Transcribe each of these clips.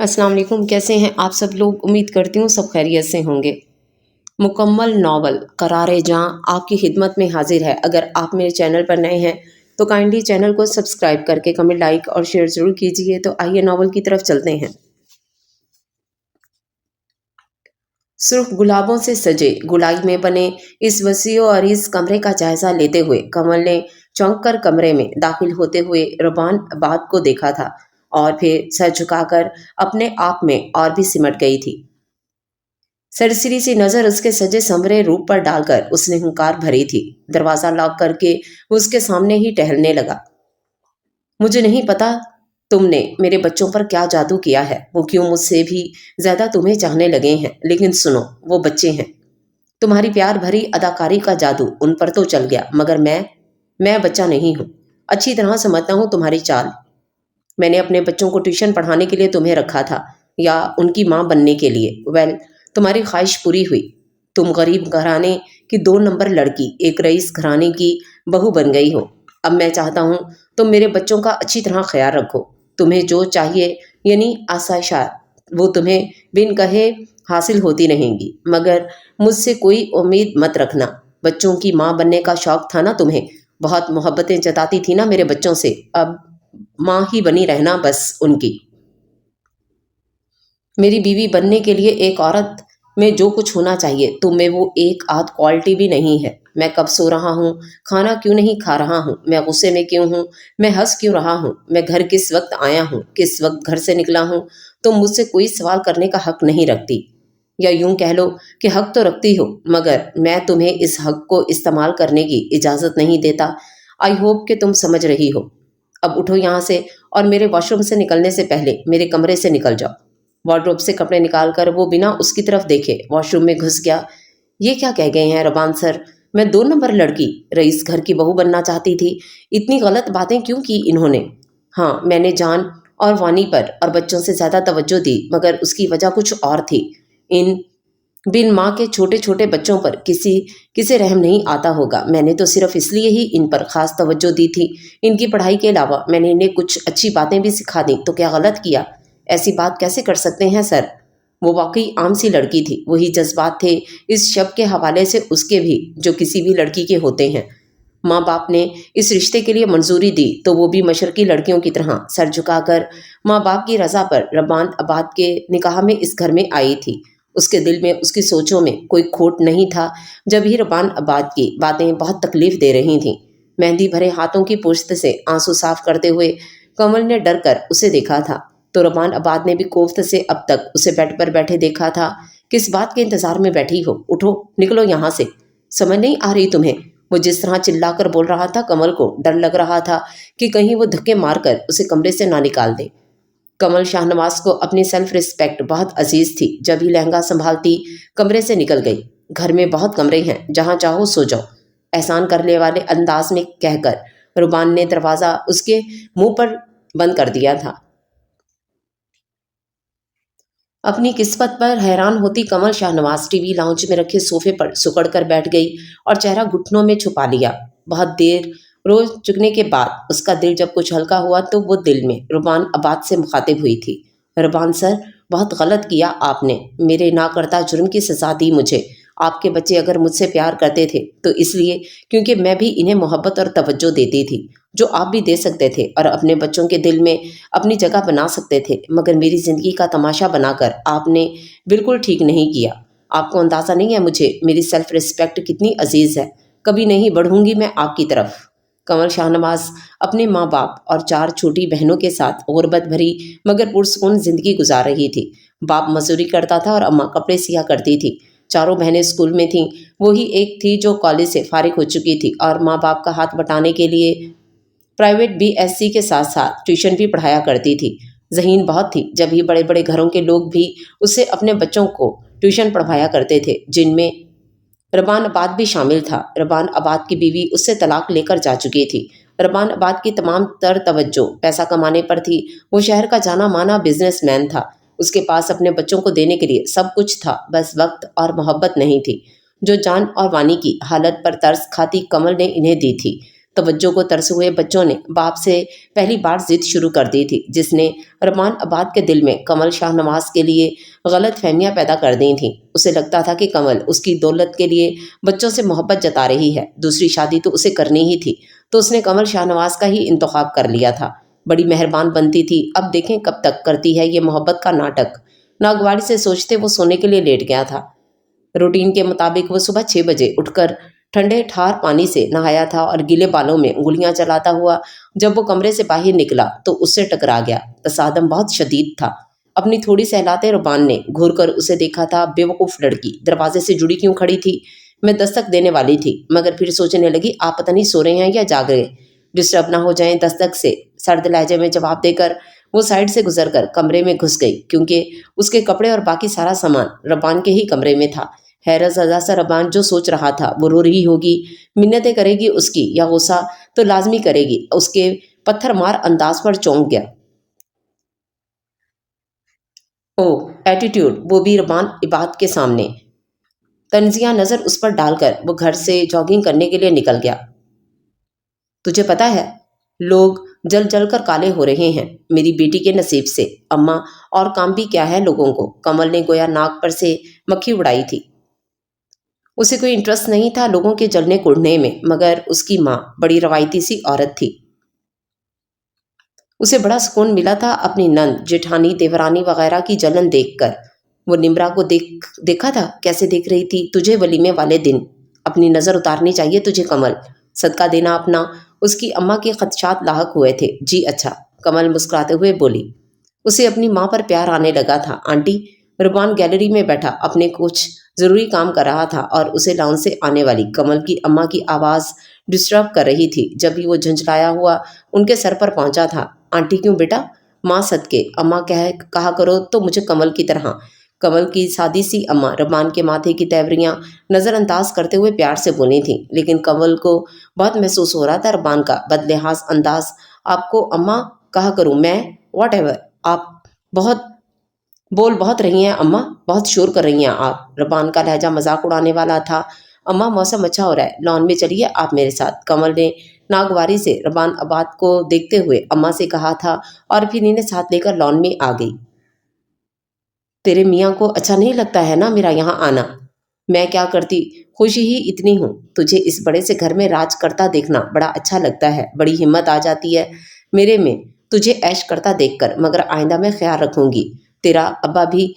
अस्सलाम वालेकुम। कैसे हैं आप सब लोग? उम्मीद करती हूँ सब खैरियत से होंगे। मुकम्मल नावल करारे जहाँ आपकी खिदमत में हाजिर है। अगर आप मेरे चैनल पर नए हैं तो काइंडली चैनल को सब्सक्राइब करके कमेंट, लाइक और शेयर ज़रूर कीजिए। तो आइए नावल की तरफ चलते हैं। सुर्ख गुलाबों से सजे गुलाई में बने इस वसीओ अरीज कमरे का जायजा लेते हुए कमल ने चौंक कर कमरे में दाखिल होते हुए रुबान बात को देखा था और फिर सर झुकाकर अपने आप में और भी सिमट गई थी। सरसरी सी नजर उसके सजे संवरे रूप पर डालकर उसने हुंकार भरी थी। दरवाजा लॉक करके वो उसके सामने ही टहलने लगा। मुझे नहीं पता तुमने मेरे बच्चों पर क्या जादू किया है, वो क्यों मुझसे भी ज्यादा तुम्हें चाहने लगे हैं। लेकिन सुनो, वो बच्चे हैं। तुम्हारी प्यार भरी अदाकारी का जादू उन पर तो चल गया, मगर मैं बच्चा नहीं हूँ। अच्छी तरह समझता हूँ तुम्हारी चाल। मैंने अपने बच्चों को ट्यूशन पढ़ाने के लिए तुम्हें रखा था या उनकी माँ बनने के लिए। वेल, तुम्हारी ख्वाहिश पूरी हुई। तुम गरीब घराने की 2 नंबर लड़की एक रईस घराने की बहू बन गई हो। अब मैं चाहता हूँ तुम मेरे बच्चों का अच्छी तरह ख्याल रखो। तुम्हें जो चाहिए यानी आसाइशात वो तुम्हें बिन कहे हासिल होती रहेंगी, मगर मुझसे कोई उम्मीद मत रखना। बच्चों की माँ बनने का शौक था ना तुम्हें, बहुत मोहब्बतें जताती थी ना मेरे बच्चों से। अब माँ ही बनी रहना बस उनकी। मेरी बीवी बनने के लिए एक औरत में जो कुछ होना चाहिए तुम में वो एक आध क्वालिटी भी नहीं है। मैं कब सो रहा हूँ, खाना क्यों नहीं खा रहा हूँ, मैं गुस्से में क्यों हूँ, मैं हंस क्यों रहा हूँ, मैं घर किस वक्त आया हूँ, किस वक्त घर से निकला हूँ, तुम मुझसे कोई सवाल करने का हक नहीं रखती। या यूं कह लो कि हक तो रखती हो, मगर मैं तुम्हें इस हक को इस्तेमाल करने की इजाज़त नहीं देता। आई होप कि तुम समझ रही हो। अब उठो यहाँ से और मेरे वॉशरूम से निकलने से पहले मेरे कमरे से निकल जाओ। वार्डरोब से कपड़े निकालकर वो बिना उसकी तरफ देखे वॉशरूम में घुस गया। ये क्या कह गए हैं रबान सर? मैं 2 नंबर लड़की रईस घर की बहू बनना चाहती थी। इतनी गलत बातें क्यों की इन्होंने? हाँ, मैंने जान और वानी पर और बच्चों से ज़्यादा तवज्जो दी, मगर उसकी वजह कुछ और थी। इन बिन माँ के छोटे छोटे बच्चों पर किसे रहम नहीं आता होगा। मैंने तो सिर्फ इसलिए ही इन पर खास तवज्जो दी थी। इनकी पढ़ाई के अलावा मैंने इन्हें कुछ अच्छी बातें भी सिखा दी, तो क्या गलत किया? ऐसी बात कैसे कर सकते हैं सर? वो वाकई आम सी लड़की थी। वही जज्बात थे इस शब के हवाले से उसके भी, जो किसी भी लड़की के होते हैं। माँ बाप ने इस रिश्ते के लिए मंजूरी दी तो वो भी मशरकी लड़कियों की तरह सर झुकाकर माँ बाप की रजा पर रबान आबाद के निकाह में इस घर में आई थी। उसके दिल में, उसकी सोचों में कोई खोट नहीं था। जब ही रबान आबाद की बातें बहुत तकलीफ दे रही थीं। मेहंदी भरे हाथों की पुश्त से आंसू साफ करते हुए कमल ने डर कर उसे देखा था, तो रबान आबाद ने भी कोफ्त से अब तक उसे बेड पर बैठे देखा था। किस बात के इंतजार में बैठी हो? उठो, निकलो यहाँ से। समझ नहीं आ रही तुम्हें? वो जिस तरह चिल्लाकर बोल रहा था, कमल को डर लग रहा था कि कहीं वो धक्के मारकर उसे कमरे से ना निकाल दे। कमल शाहनवाज को अपनी सेल्फ रिस्पेक्ट बहुत अजीज थी। जब ही लहंगा संभालती कमरे से निकल गई। घर में बहुत कमरे हैं, जहां चाहो सो जाओ, एहसान करने वाले अंदाज में कहकर रुबान ने दरवाजा उसके मुंह पर बंद कर दिया था। अपनी किस्मत पर हैरान होती कमल शाहनवाज टीवी लाउंज में रखे सोफे पर सुकड़ कर बैठ गई और चेहरा घुटनों में छुपा लिया। बहुत देर रोज चुकने के बाद उसका दिल जब कुछ हल्का हुआ तो वो दिल में रुबान आबाद से मुखातिब हुई थी। रुबान सर, बहुत गलत किया आपने। मेरे ना करता जुर्म की सजा दी मुझे। आपके बच्चे अगर मुझसे प्यार करते थे तो इसलिए क्योंकि मैं भी इन्हें मोहब्बत और तवज्जो देती थी, जो आप भी दे सकते थे और अपने बच्चों के दिल में अपनी जगह बना सकते थे। मगर मेरी ज़िंदगी का तमाशा बनाकर आपने बिल्कुल ठीक नहीं किया। आपको अंदाज़ा नहीं है मुझे मेरी सेल्फ रिस्पेक्ट कितनी अजीज़ है। कभी नहीं बढ़ूंगी मैं आपकी तरफ। कमल शाहनवाज अपने माँ बाप और 4 छोटी बहनों के साथ गुर्बत भरी मगर पुरसकून जिंदगी गुजार रही थी। बाप मजदूरी करता था और अम्मा कपड़े सिया करती थी। चारों बहनें स्कूल में थीं। वही एक थी जो कॉलेज से फारिग हो चुकी थी और माँ बाप का हाथ बटाने के लिए प्राइवेट बीएससी के साथ साथ ट्यूशन भी पढ़ाया करती थी। ज़हीन बहुत थी। जब ही बड़े बड़े घरों के लोग भी उससे अपने बच्चों को ट्यूशन पढ़वाया करते थे, जिनमें रबान आबाद भी शामिल था। रबान आबाद की बीवी उससे तलाक लेकर जा चुकी थी। रबान आबाद की तमाम तर तवज्जो पैसा कमाने पर थी। वो शहर का जाना माना बिजनेसमैन था। उसके पास अपने बच्चों को देने के लिए सब कुछ था, बस वक्त और मोहब्बत नहीं थी, जो जान और वानी की हालत पर तरस खाती कमल ने इन्हें दी थी। तवज्जो को तरसे हुए बच्चों ने बाप से पहली बार जिद शुरू कर दी थी, जिसने रमान आबाद के दिल में कमल शाहनवाज के लिए गलत फहमियाँ पैदा कर दी थीं। उसे लगता था कि कमल उसकी दौलत के लिए बच्चों से मोहब्बत जता रही है। दूसरी शादी तो उसे करनी ही थी, तो उसने कमल शाहनवाज का ही इंतखाब कर लिया था। बड़ी मेहरबान बनती थी, अब देखें कब तक करती है ये मोहब्बत का नाटक। नागवाड़ी से सोचते वो सोने के लिए लेट गया था। रूटीन के मुताबिक वो सुबह 6 बजे उठकर ठंडे ठार पानी से नहाया था और गीले बालों में उंगलियां चलाता हुआ जब वो कमरे से बाहर निकला तो उससे टकरा गया। तसादम बहुत शदीद था। अपनी थोड़ी सहलाते रुबान ने घूर कर उसे देखा था। बेवकूफ़ लड़की, दरवाजे से जुड़ी क्यों खड़ी थी? मैं दस्तक देने वाली थी, मगर फिर सोचने लगी आप पता नहीं सो रहे हैं या जाग रहे, डिस्टर्ब ना हो जाएं। दस्तक से सर्द लहजे में जवाब देकर वो साइड से गुजरकर कमरे में घुस गई, क्योंकि उसके कपड़े और बाकी सारा सामान रबान के ही कमरे में था। हैरत ज़दा सा रबान जो सोच रहा था वो रो रही होगी, मिन्नतें करेगी उसकी, या गुस्सा तो लाजमी करेगी। उसके पत्थर मार अंदाज पर चौंक गया। ओह एटीट्यूड, वो भी रबान इबाद के सामने। तंजिया नज़र उस पर डालकर वो घर से जॉगिंग करने के लिए निकल गया। तुझे पता है लोग जल जल कर काले हो रहे हैं मेरी बेटी के नसीब से। अम्मा, और काम भी क्या है लोगों को? कमल ने गोया नाक पर से मक्खी उड़ाई थी। उसे कोई इंटरेस्ट नहीं था लोगों के जलने कुड़ने में, मगर उसकी माँ बड़ी रवायती सी औरत थी। उसे बड़ा सुकून मिला था अपनी नंद, जेठानी, देवरानी वगैरह की जलन देखकर। वो निम्रा को देखा था कैसे देख रही थी। तुझे वलीमे वाले दिन अपनी नज़र उतारनी चाहिए तुझे कमल, सदका देना अपना। उसकी अम्मा के खदशात लाहक हुए थे। जी अच्छा, कमल मुस्कुराते हुए बोली। उसे अपनी माँ पर प्यार आने लगा था। आंटी, रुबान गैलरी में बैठा अपने कुछ ज़रूरी काम कर रहा था और उसे लाउंज से आने वाली कमल की अम्मा की आवाज़ डिस्टर्ब कर रही थी। जब भी वो झंझलाया हुआ उनके सर पर पहुंचा था। आंटी क्यों बेटा? माँ सदके, अम्मा कहा करो तो मुझे कमल की तरह। कमल की सादी सी अम्मा रुबान के माथे की तैवरियां नज़रअंदाज करते हुए प्यार से बोली थी, लेकिन कमल को बहुत महसूस हो रहा था रुबान का बदलिहाज अंदाज। आपको अम्मा कहा करूँ मैं? What ever. आप बहुत बहुत रही हैं अम्मा, बहुत शोर कर रही हैं आप। रुबान का लहजा मजाक उड़ाने वाला था। अम्मा, मौसम अच्छा हो रहा है, लॉन में चलिए आप मेरे साथ। कमल ने नागवारी से रुबान आबाद को देखते हुए अम्मा से कहा था और फिर इन्हें साथ लेकर लॉन में आ गई। तेरे मियाँ को अच्छा नहीं लगता है ना मेरा यहाँ आना? मैं क्या करती, खुशी ही इतनी हूँ। तुझे इस बड़े से घर में राज करता देखना बड़ा अच्छा लगता है। बड़ी हिम्मत आ जाती है मेरे में तुझे ऐश करता देखकर, मगर आइंदा मैं ख्याल रखूंगी। तेरा अब्बा भी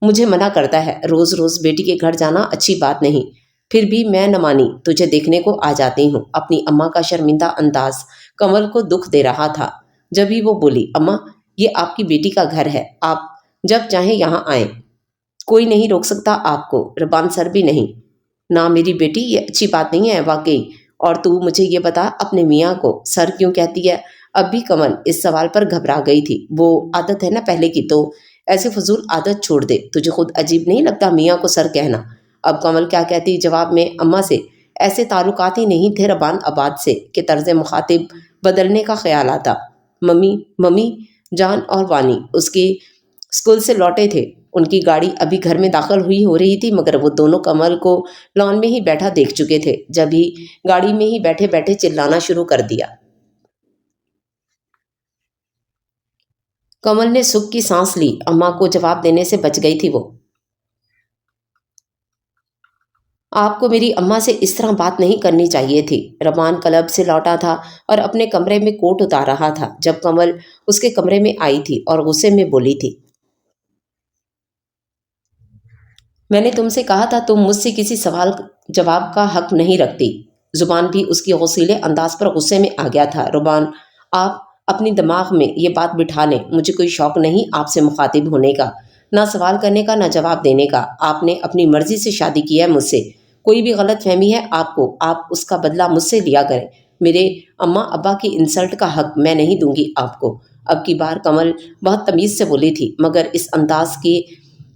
मुझे मना करता है, रोज रोज बेटी के घर जाना अच्छी बात नहीं। फिर भी मैं न मानी, तुझे देखने को आ जाती हूँ। अपनी अम्मा का शर्मिंदा अंदाज कमल को दुख दे रहा था। जब भी वो बोली, अम्मा ये आपकी बेटी का घर है, आप जब चाहें यहाँ आए, कोई नहीं रोक सकता आपको। रबान सर भी नहीं। ना मेरी बेटी, ये अच्छी बात नहीं है वाकई। और तू मुझे ये बता, अपने मियाँ को सर क्यों कहती है? अब भी कमल इस सवाल पर घबरा गई थी। वो आदत है ना पहले की, तो ऐसे फजूल आदत छोड़ दे। तुझे खुद अजीब नहीं लगता मियाँ को सर कहना? अब कमल क्या कहती जवाब में? अम्मा से ऐसे ताल्लुकात ही नहीं थे रबान आबाद से कि तर्ज मुखातिब बदलने का ख्याल आता। मम्मी, मम्मी जान और वानी उसके स्कूल से लौटे थे। उनकी गाड़ी अभी घर में दाखिल हुई हो रही थी, मगर वो दोनों कमल को लॉन में ही बैठा देख चुके थे। जब ही गाड़ी में ही बैठे बैठे चिल्लाना शुरू कर दिया। कमल ने सुख की सांस ली। अम्मा को जवाब देने से बच गई थी वो। आपको मेरी अम्मा से इस तरह बात नहीं करनी चाहिए थी। रमान क्लब से लौटा था और अपने कमरे में कोट उतार रहा था जब कमल उसके कमरे में आई थी और गुस्से में बोली थी, मैंने तुमसे कहा था तुम मुझसे किसी सवाल जवाब का हक नहीं रखती। जुबान भी उसकी गौसीले अंदाज पर गुस्से में आ गया था। रुबान, आप अपनी दिमाग में ये बात बिठा लें, मुझे कोई शौक नहीं आपसे मुखातिब होने का, ना सवाल करने का, ना जवाब देने का। आपने अपनी मर्जी से शादी की है मुझसे। कोई भी गलत फहमी है आपको, आप उसका बदला मुझसे लिया करें। मेरे अम्मा अब्बा की इंसल्ट का हक मैं नहीं दूंगी आपको। अब की बार कमल बहुत तमीज़ से बोली थी, मगर इस अंदाज की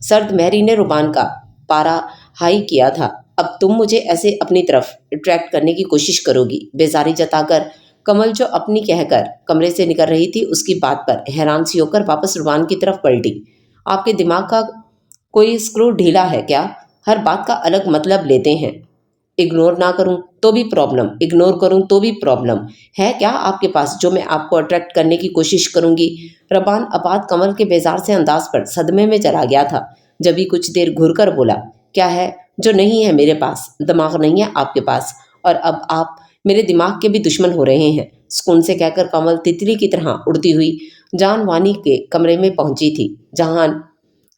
सर्द मैरी ने रुबान का पारा हाई किया था। अब तुम मुझे ऐसे अपनी तरफ अट्रैक्ट करने की कोशिश करोगी? बेजारी जताकर कमल जो अपनी कहकर कमरे से निकल रही थी उसकी बात पर हैरान सी होकर वापस रुबान की तरफ पलटी। आपके दिमाग का कोई स्क्रू ढीला है क्या? हर बात का अलग मतलब लेते हैं। इग्नोर ना करूं तो भी प्रॉब्लम, इग्नोर करूं तो भी प्रॉब्लम। है क्या आपके पास जो मैं आपको अट्रैक्ट करने की कोशिश करूंगी? रबान आबाद कमल के बेजार से अंदाज पर सदमे में चला गया था। जब ही कुछ देर घुर कर बोला, क्या है जो नहीं है मेरे पास? दिमाग नहीं है आपके पास, और अब आप मेरे दिमाग के भी दुश्मन हो रहे हैं। सुकून से कहकर कमल तितली की तरह उड़ती हुई जान वानी के कमरे में पहुंची थी। जहान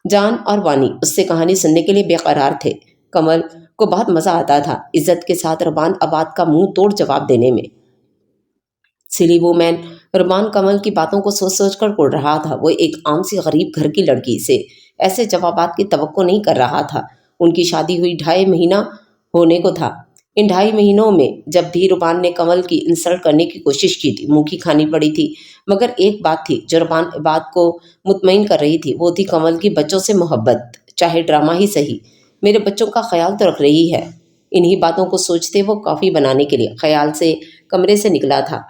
जान और वानी उससे कहानी सुनने के लिए बेकरार थे। कमल को बहुत मजा आता था इज्जत के साथ रबान आबाद का मुंह तोड़ जवाब देने में। सिली वो मैन रुमान कमल की बातों को सोच सोच कर उड़ रहा था। वो एक आम सी गरीब घर की लड़की से ऐसे जवाबात की तवक्को नहीं कर रहा था। उनकी शादी हुई 2.5 महीना होने को था। इन 2.5 महीनों में जब भी रुमान ने कमल की इंसल्ट करने की कोशिश की थी, मुंह की खानी पड़ी थी। मगर एक बात थी जो रुमान बात को मुतमईन कर रही थी, वो थी कमल की बच्चों से मोहब्बत। चाहे ड्रामा ही सही, मेरे बच्चों का ख्याल तो रख रही है। इन्हीं बातों को सोचते वो कॉफ़ी बनाने के लिए ख्याल से कमरे से निकला था।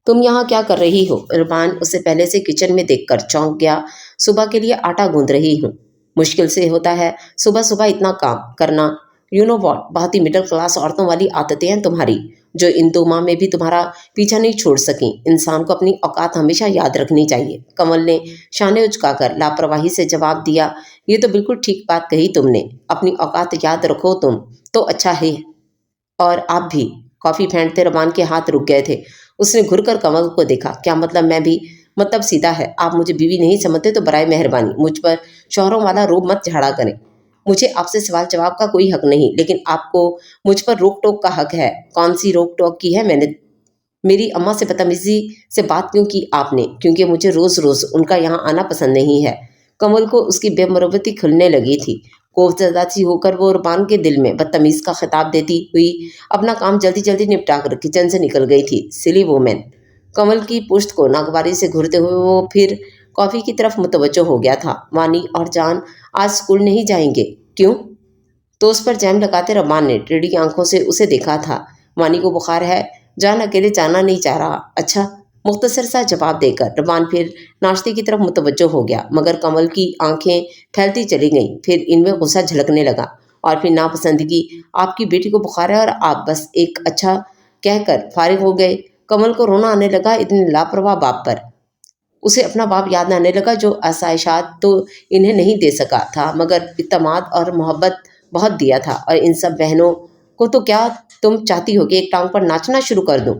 तुम यहाँ क्या कर रही हो? रुमान उसे पहले से किचन में देखकर चौंक गया। सुबह के लिए आटा गूंद रही हूँ। मुश्किल से होता है सुबह सुबह इतना काम करना। यू नो वॉट, बहुत ही मिडिल क्लास औरतों वाली आदतें हैं तुम्हारी, जो इन 2 माह में भी तुम्हारा पीछा नहीं छोड़ सकी। इंसान को अपनी औकात हमेशा याद रखनी चाहिए। कमल ने शाने उचकाकर लापरवाही से जवाब दिया, ये तो बिल्कुल ठीक बात कही तुमने। अपनी औकात याद रखो तुम तो अच्छा है। और आप भी। कॉफ़ी फेंटते रमान के हाथ रुक गए थे। उसने घुरकर कमल को देखा। क्या मतलब? मैं भी मतलब सीधा है, आप मुझे बीवी नहीं समझते तो बराए मेहरबानी मुझ पर शौहरों वाला रोब मत झाड़ा करें। मुझे आपसे सवाल जवाब का कोई हक नहीं, लेकिन आपको मुझ पर रोक टोक का हक है। कौन सी रोक टोक की है मैंने? मेरी अम्मा से बदतमीजी से बात क्यों की आपने? क्योंकि मुझे रोज़ रोज़ उनका यहाँ आना पसंद नहीं है। कमल को उसकी बेमुरवती खुलने लगी थी। खौफजदा सी होकर वो रुमान के दिल में बदतमीज का खिताब देती हुई अपना काम जल्दी जल्दी निपटा कर किचन से निकल गई थी। सिली वोमैन। कमल की पुश्त को नागवारी से घूरते हुए वो फिर कॉफ़ी की तरफ मुतवज्जो हो गया था। वानी और जान आज स्कूल नहीं जाएंगे। क्यों? तो उस पर जैम लगाते रमान ने टेढ़ी आंखों से उसे देखा था। वानी को बुखार है, जान अकेले जाना नहीं चाह रहा। अच्छा, मुख्तसर सा जवाब देकर रमान फिर नाश्ते की तरफ मुतवज्जो हो गया। मगर कमल की आंखें फैलती चली गईं। फिर इनमें गुस्सा झलकने लगा और फिर नापसंदगी। आपकी बेटी को बुखार है और आप बस एक अच्छा कहकर फारिग हो गए। कमल को रोना आने लगा इतने लापरवाह बाप पर। उसे अपना बाप याद आने लगा जो आसाइशात तो इन्हें नहीं दे सका था, मगर इत्तमाद और मोहब्बत बहुत दिया था। और इन सब बहनों को तो क्या तुम चाहती हो कि एक टांग पर नाचना शुरू कर दूं?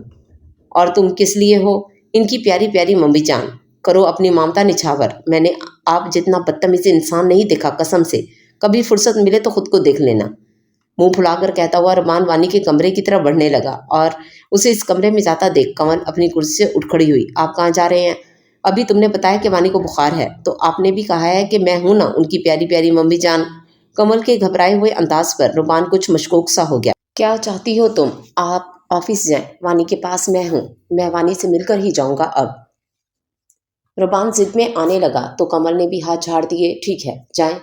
और तुम किस लिए हो? इनकी प्यारी प्यारी मम्मी जान। करो अपनी ममता निछावर। मैंने आप जितना बदतमीज इंसान नहीं देखा, कसम से। कभी फुर्सत मिले तो खुद को देख लेना। मुंह फुलाकर कहता हुआ रमान वानी के कमरे की तरफ बढ़ने लगा और उसे इस कमरे में जाता देख कमल अपनी कुर्सी से उठ खड़ी हुई। आप कहाँ जा रहे हैं? अभी तुमने बताया कि वानी को बुखार है, तो आपने भी कहा है कि मैं हूं ना उनकी प्यारी प्यारी मम्मी जान। कमल के घबराए हुए अंदाज पर रुमान कुछ मशकूक सा हो गया। क्या चाहती हो तुम? आप ऑफिस जाएं, वानी के पास मैं हूँ। मैं वानी से मिलकर ही जाऊंगा अब। रुमान जिद में आने लगा तो कमल ने भी हाथ झाड़ दिए। ठीक है, जाएं।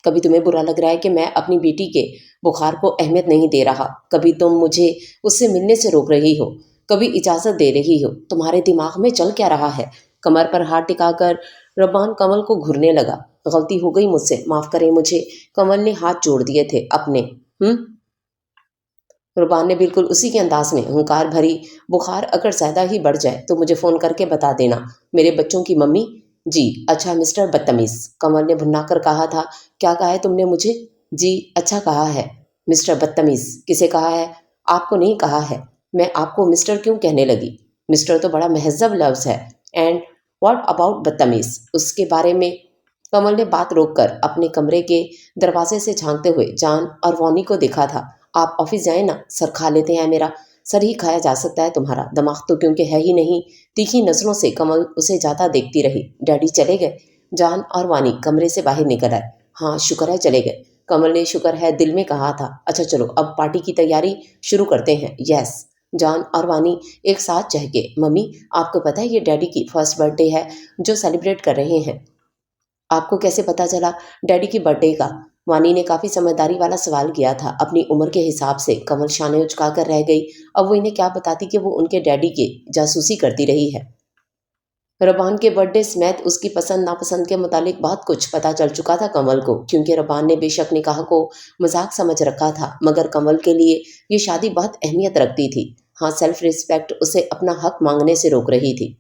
कभी तुम्हें बुरा लग रहा है कि मैं अपनी बेटी के बुखार को अहमियत नहीं दे रहा? कभी तुम मुझे उससे मिलने से रोक रही हो, कभी इजाज़त दे रही हो? तुम्हारे दिमाग में चल क्या रहा है? कमर पर हाथ टिकाकर रबान कमल को घूरने लगा। गलती हो गई मुझसे, माफ़ करें मुझे। कमल ने हाथ जोड़ दिए थे अपने। रुबान ने बिल्कुल उसी के अंदाज में हुंकार भरी, बुखार अगर ज़्यादा ही बढ़ जाए तो मुझे फ़ोन करके बता देना। मेरे बच्चों की मम्मी। जी अच्छा मिस्टर बदतमीज़, कमल ने भुन्ना कर कहा था। क्या कहा है तुमने मुझे? जी अच्छा कहा है। मिस्टर बदतमीज़ किसे कहा है? आपको नहीं कहा है। मैं आपको मिस्टर क्यों कहने लगी? मिस्टर तो बड़ा महज़ब लफ्ज़ है। एंड व्हाट अबाउट बदतमीज़? उसके बारे में। कमल ने बात रोककर अपने कमरे के दरवाजे से झांकते हुए जान और वॉनी को देखा था। आप ऑफिस जाएं ना, सर खा लेते हैं मेरा। सर ही खाया जा सकता है तुम्हारा, दिमाग तो क्योंकि है ही नहीं। तीखी नजरों से कमल उसे जाता देखती रही। डैडी चले गए? जान और वानी कमरे से बाहर निकल आए। हाँ शुक्र है चले गए। कमल ने शुक्र है दिल में कहा था। अच्छा चलो अब पार्टी की तैयारी शुरू करते हैं। यस। जान और वानी एक साथ चहके। मम्मी आपको पता है ये डैडी की फर्स्ट बर्थडे है जो सेलिब्रेट कर रहे हैं। आपको कैसे पता चला डैडी की बर्थडे का? वानी ने काफ़ी समझदारी वाला सवाल किया था। अपनी उम्र के हिसाब से कमल शाने उचकाकर रह गई। अब वो इन्हें क्या बताती कि वो उनके डैडी की जासूसी करती रही है। रबान के बर्थडे समेत उसकी पसंद नापसंद के मुतालिक बहुत कुछ पता चल चुका था कमल को, क्योंकि रबान ने बेशक निकाह को मजाक समझ रखा था, मगर कमल के लिए ये शादी बहुत अहमियत रखती थी। हाँ, सेल्फ रिस्पेक्ट उसे अपना हक मांगने से रोक रही थी।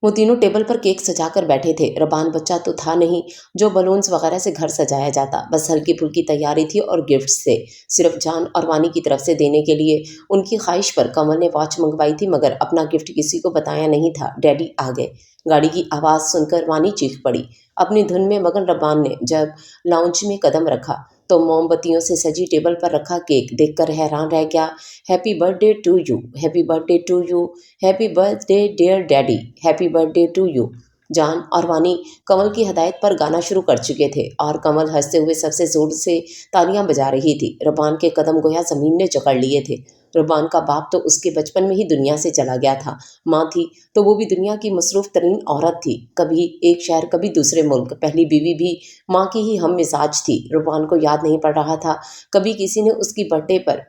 वो तीनों टेबल पर केक सजाकर बैठे थे। रबान बच्चा तो था नहीं जो बलून्स वगैरह से घर सजाया जाता, बस हल्की फुल्की तैयारी थी और गिफ्ट्स थे, सिर्फ जान और वानी की तरफ से देने के लिए। उनकी ख्वाहिश पर कमल ने वॉच मंगवाई थी, मगर अपना गिफ्ट किसी को बताया नहीं था। डैडी आ गए। गाड़ी की आवाज़ सुनकर वानी चीख पड़ी। अपनी धुन में मगन रबान ने जब लाउंज में कदम रखा तो मोमबत्तियों से सजी टेबल पर रखा केक देखकर हैरान रह गया। Happy birthday to you, happy birthday to you, happy birthday dear daddy, happy birthday to you. जान और वानी कमल की हदायत पर गाना शुरू कर चुके थे और कमल हंसते हुए सबसे जोर से तालियां बजा रही थी। रबान के कदम गोया जमीन ने जकड़ लिए थे। रबान का बाप तो उसके बचपन में ही दुनिया से चला गया था। माँ थी तो वो भी दुनिया की मसरूफ तरीन औरत थी, कभी एक शहर कभी दूसरे मुल्क। पहली बीवी भी माँ की ही हम मिजाज थी। रबान को याद नहीं पड़ रहा था कभी किसी ने उसकी बर्थडे पर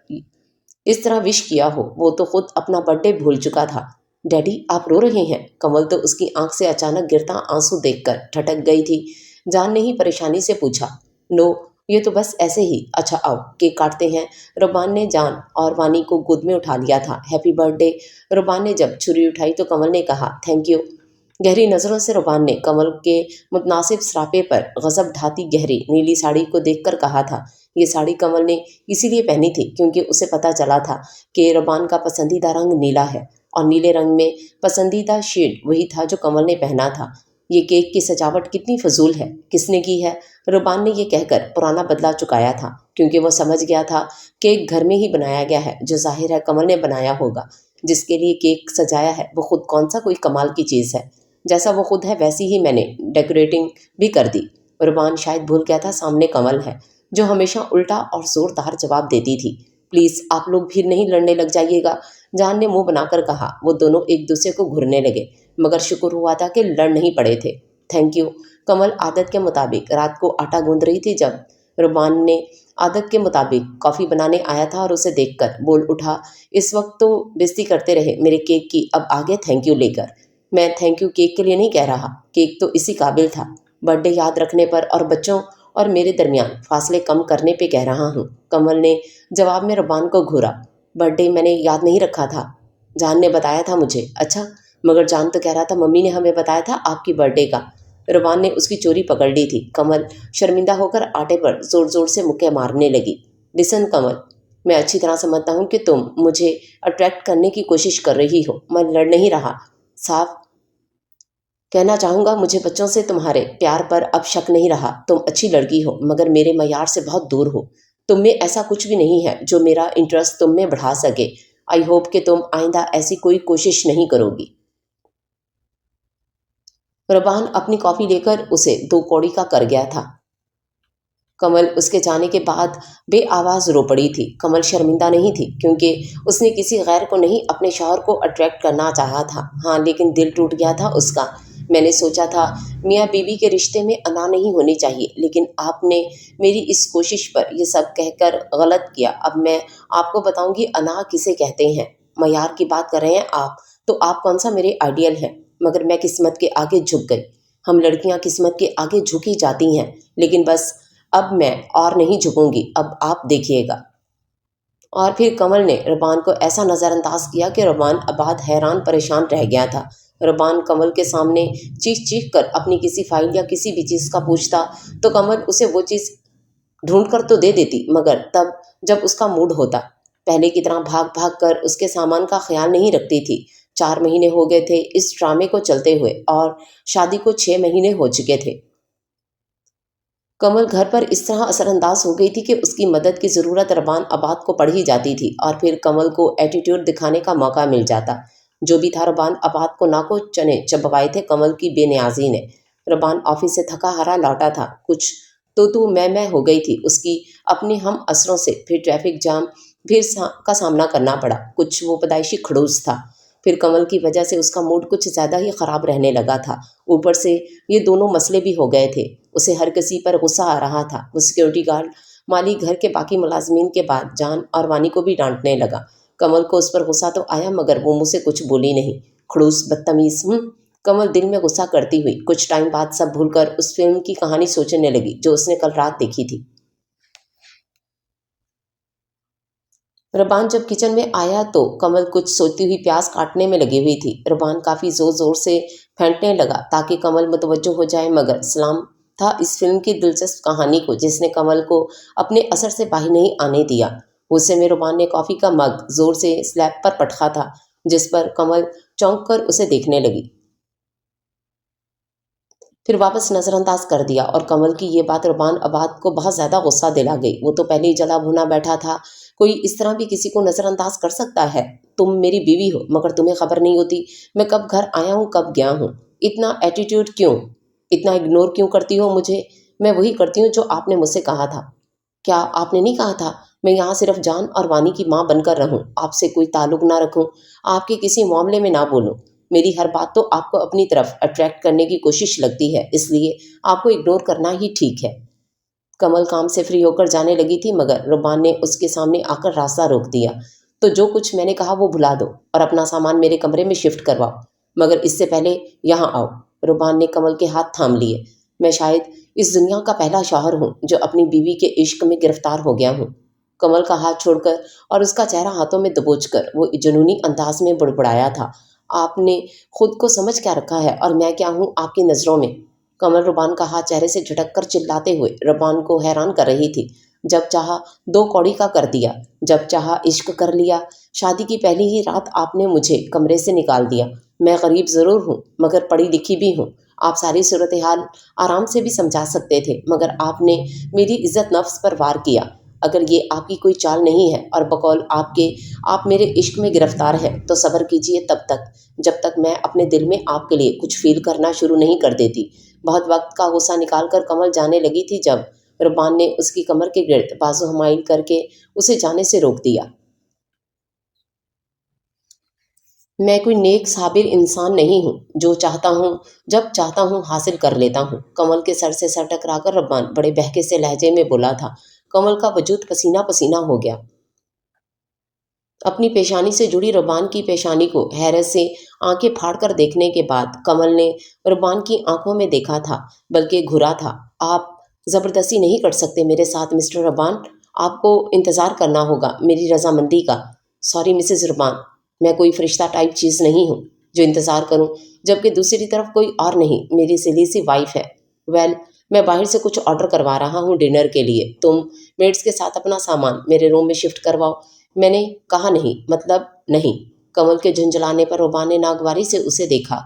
इस तरह विश किया हो। वो तो खुद अपना बर्थडे भूल चुका था। डैडी आप रो रहे हैं? कमल तो उसकी आंख से अचानक गिरता आंसू देखकर ठटक गई थी। जान ने ही परेशानी से पूछा। नो, ये तो बस ऐसे ही। अच्छा आओ केक काटते हैं। रुबान ने जान और वानी को गोद में उठा लिया था। Happy birthday. रुबान ने जब छुरी उठाई तो कमल ने कहा थैंक यू। गहरी नज़रों से रुबान ने कमल के मुतनासिब सरापे पर गज़ब ढाती गहरी नीली साड़ी को देखकर कहा था। ये साड़ी कमल ने इसीलिए पहनी थी क्योंकि उसे पता चला था कि रुबान का पसंदीदा रंग नीला है और नीले रंग में पसंदीदा शेड वही था जो कमल ने पहना था। ये केक की सजावट कितनी फजूल है, किसने की है? रुबान ने ये कहकर पुराना बदला चुकाया था क्योंकि वह समझ गया था केक घर में ही बनाया गया है, जो जाहिर है कमल ने बनाया होगा। जिसके लिए केक सजाया है वो खुद कौन सा कोई कमाल की चीज़ है। जैसा वो खुद है वैसी ही मैंने डेकोरेटिंग भी कर दी। रुबान शायद भूल गया था सामने कमल है जो हमेशा उल्टा और जोरदार जवाब देती थी। प्लीज़ आप लोग फिर नहीं लड़ने लग जाइएगा, जान ने मुंह बनाकर कहा। वो दोनों एक दूसरे को घूरने लगे, मगर शुक्र हुआ था कि लड़ नहीं पड़े थे। Thank you. कमल आदत के मुताबिक रात को आटा गूंद रही थी जब रुबान ने आदत के मुताबिक कॉफ़ी बनाने आया था और उसे देखकर बोल उठा। इस वक्त तो बेइज्जती करते रहे मेरे केक की, अब आगे थैंक यू लेकर। मैं थैंक यू केक के लिए नहीं कह रहा, केक तो इसी काबिल था। बर्थडे याद रखने पर और बच्चों और मेरे दरमियान फासले कम करने पे कह रहा हूँ। कमल ने जवाब में रुबान को घूरा। बर्थडे मैंने याद नहीं रखा था, जान ने बताया था मुझे। अच्छा, मगर जान तो कह रहा था मम्मी ने हमें बताया था आपकी बर्थडे का। रुबान ने उसकी चोरी पकड़ ली थी। कमल शर्मिंदा होकर आटे पर जोर जोर से मुक्के मारने लगी। लिसन कमल, मैं अच्छी तरह समझता हूँ कि तुम मुझे अट्रैक्ट करने की कोशिश कर रही हो, मैं लड़ नहीं रहा। साफ कहना चाहूँगा मुझे बच्चों से तुम्हारे प्यार पर अब शक नहीं रहा। तुम अच्छी लड़की हो मगर मेरे मयार से बहुत दूर हो। तुम में ऐसा कुछ भी नहीं है जो मेरा इंटरेस्ट तुम में बढ़ा सके। आई होप कि तुम आइंदा ऐसी कोई कोशिश नहीं करोगी। रुबान अपनी कॉफ़ी लेकर उसे 2 कौड़ी का कर गया था। कमल उसके जाने के बाद बेआवाज़ रो पड़ी थी। कमल शर्मिंदा नहीं थी क्योंकि उसने किसी गैर को नहीं अपने शौहर को अट्रैक्ट करना चाहा था। हाँ, लेकिन दिल टूट गया था उसका। मैंने सोचा था मियाँ बीवी के रिश्ते में अना नहीं होनी चाहिए, लेकिन आपने मेरी इस कोशिश पर यह सब कहकर गलत किया। अब मैं आपको बताऊंगी अना किसे कहते हैं। मयार की बात कर रहे हैं आप, तो आप कौन सा मेरे आइडियल हैं। मगर मैं किस्मत के आगे झुक गई। हम लड़कियां किस्मत के आगे झुकी जाती हैं, लेकिन बस अब मैं और नहीं झुकूंगी, अब आप देखिएगा। और फिर कमल ने रुबान को ऐसा नज़रअंदाज किया कि रुबान अबाद हैरान परेशान रह गया था। रुबान कमल के सामने चीख चीख कर अपनी किसी फाइल या किसी भी चीज़ का पूछता तो कमल उसे वो चीज़ ढूंढ कर तो दे देती, मगर तब जब उसका मूड होता। पहले की तरह भाग भाग कर उसके सामान का ख्याल नहीं रखती थी। 4 महीने हो गए थे इस ड्रामे को चलते हुए और शादी को 6 महीने हो चुके थे। कमल घर पर इस तरह असरअंदाज हो गई थी कि उसकी मदद की ज़रूरत रबान आबाद को पड़ ही जाती थी और फिर कमल को एटीट्यूड दिखाने का मौका मिल जाता। जो भी था रबान आबाद को नाको चने चबवाए थे कमल की बेनियाजी ने। रबान ऑफिस से थका हारा लौटा था। कुछ तो तू मैं हो गई थी उसकी अपने हम असरों से। फिर ट्रैफिक जाम का सामना करना पड़ा। कुछ वो पैदाइशी खड़ूस था। फिर कमल की वजह से उसका मूड कुछ ज़्यादा ही ख़राब रहने लगा था। ऊपर से ये दोनों मसले भी हो गए थे। उसे हर किसी पर गुस्सा आ रहा था। वो सिक्योरिटी गार्ड, माली, घर के बाकी मुलाजमीन के बाद जान और वानी को भी डांटने लगा। कमल को उस पर गुस्सा तो आया मगर वो मुझसे कुछ बोली नहीं। खड़ूस बदतमीज। कमल दिल में गुस्सा करती हुई कुछ टाइम बाद सब भूलकर उस फिल्म की कहानी सोचने लगी जो उसने कल रात देखी थी। रुबान जब किचन में आया तो कमल कुछ सोती हुई प्याज काटने में लगी हुई थी। रुबान काफी जोर जोर से फेंटने लगा ताकि कमल मुतवज्जो हो जाए, मगर सलाम था इस फिल्म की दिलचस्प कहानी को जिसने कमल को अपने असर से बाहर नहीं आने दिया। गुस्से में रुबान ने कॉफी का मग जोर से स्लैब पर पटका था, जिस पर कमल चौंक कर उसे देखने लगी, फिर वापस नजरअंदाज कर दिया। और कमल की ये बात रुबान अबाद को बहुत ज्यादा गुस्सा दिला गई। वो तो पहले ही जला भुना बैठा था। कोई इस तरह भी किसी को नजरअंदाज कर सकता है? तुम मेरी बीवी हो, मगर तुम्हें खबर नहीं होती मैं कब घर आया हूँ, कब गया हूँ। इतना एटीट्यूड क्यों? इतना इग्नोर क्यों करती हो मुझे? मैं वही करती हूँ जो आपने मुझसे कहा था। क्या आपने नहीं कहा था मैं यहाँ सिर्फ जान और वानी की माँ बनकर रहूं, आपसे कोई ताल्लुक ना रखूं, आपके किसी मामले में ना बोलूं? मेरी हर बात तो आपको अपनी तरफ अट्रैक्ट करने की कोशिश लगती है, इसलिए आपको इग्नोर करना ही ठीक है। कमल काम से फ्री होकर जाने लगी थी, मगर रुबान ने उसके सामने आकर रास्ता रोक दिया। तो जो कुछ मैंने कहा वो भुला दो और अपना सामान मेरे कमरे में शिफ्ट करवाओ, मगर इससे पहले यहाँ आओ। रुबान ने कमल के हाथ थाम लिए। मैं शायद इस दुनिया का पहला शौहर हूँ जो अपनी बीवी के इश्क में गिरफ्तार हो गया हूँ। कमल का हाथ छोड़कर और उसका चेहरा हाथों में दबोचकर वो जुनूनी अंदाज में बुड़बुड़ाया था, आपने खुद को समझ क्या रखा है और मैं क्या हूँ आपकी नज़रों में? कमल रुबान का हाथ चेहरे से झटक कर चिल्लाते हुए रुबान को हैरान कर रही थी। जब चाहा दो कौड़ी का कर दिया, जब चाहा इश्क कर लिया। शादी की पहली ही रात आपने मुझे कमरे से निकाल दिया। मैं गरीब ज़रूर हूँ, मगर पढ़ी लिखी भी हूँ। आप सारी सूरत हाल आराम से भी समझा सकते थे, मगर आपने मेरी इज्जत नफ्स पर वार किया। अगर ये आपकी कोई चाल नहीं है और बकौल आपके आप मेरे इश्क में गिरफ्तार है, तो सब्र कीजिए तब तक जब तक मैं अपने दिल में आपके लिए कुछ फील करना शुरू नहीं कर देती। बहुत वक्त का गुस्सा निकाल कर कमल जाने लगी थी जब रुबान ने उसकी कमर के गिर्द बाजू हमाइल करके उसे जाने से रोक दिया। मैं कोई नेक साबिर इंसान नहीं हूँ, जो चाहता हूँ जब चाहता हूँ हासिल कर लेता हूँ। कमल के सर से सर टकराकर रुबान बड़े बहके से लहजे में बोला था। कमल का वजूद पसीना पसीना हो गया। अपनी पेशानी से जुड़ी रुबान की पेशानी को हैरत से आंखें फाड़कर देखने के बाद कमल ने रुबान की आंखों में देखा था, बल्कि घुरा था। आप ज़बरदस्ती नहीं कर सकते मेरे साथ मिस्टर रुबान, आपको इंतज़ार करना होगा मेरी रजामंदी का। सॉरी मिसेस रुबान, मैं कोई फरिश्ता टाइप चीज़ नहीं हूँ जो इंतज़ार करूँ, जबकि दूसरी तरफ कोई और नहीं मेरी सिली सी वाइफ है। वेल, मैं बाहर से कुछ ऑर्डर करवा रहा हूँ डिनर के लिए। तुम मेड्स के साथ अपना सामान मेरे रूम में शिफ्ट करवाओ। मैंने कहा नहीं, मतलब नहीं। कमल के झुंझलाने पर रुबान ने नागवारी से उसे देखा।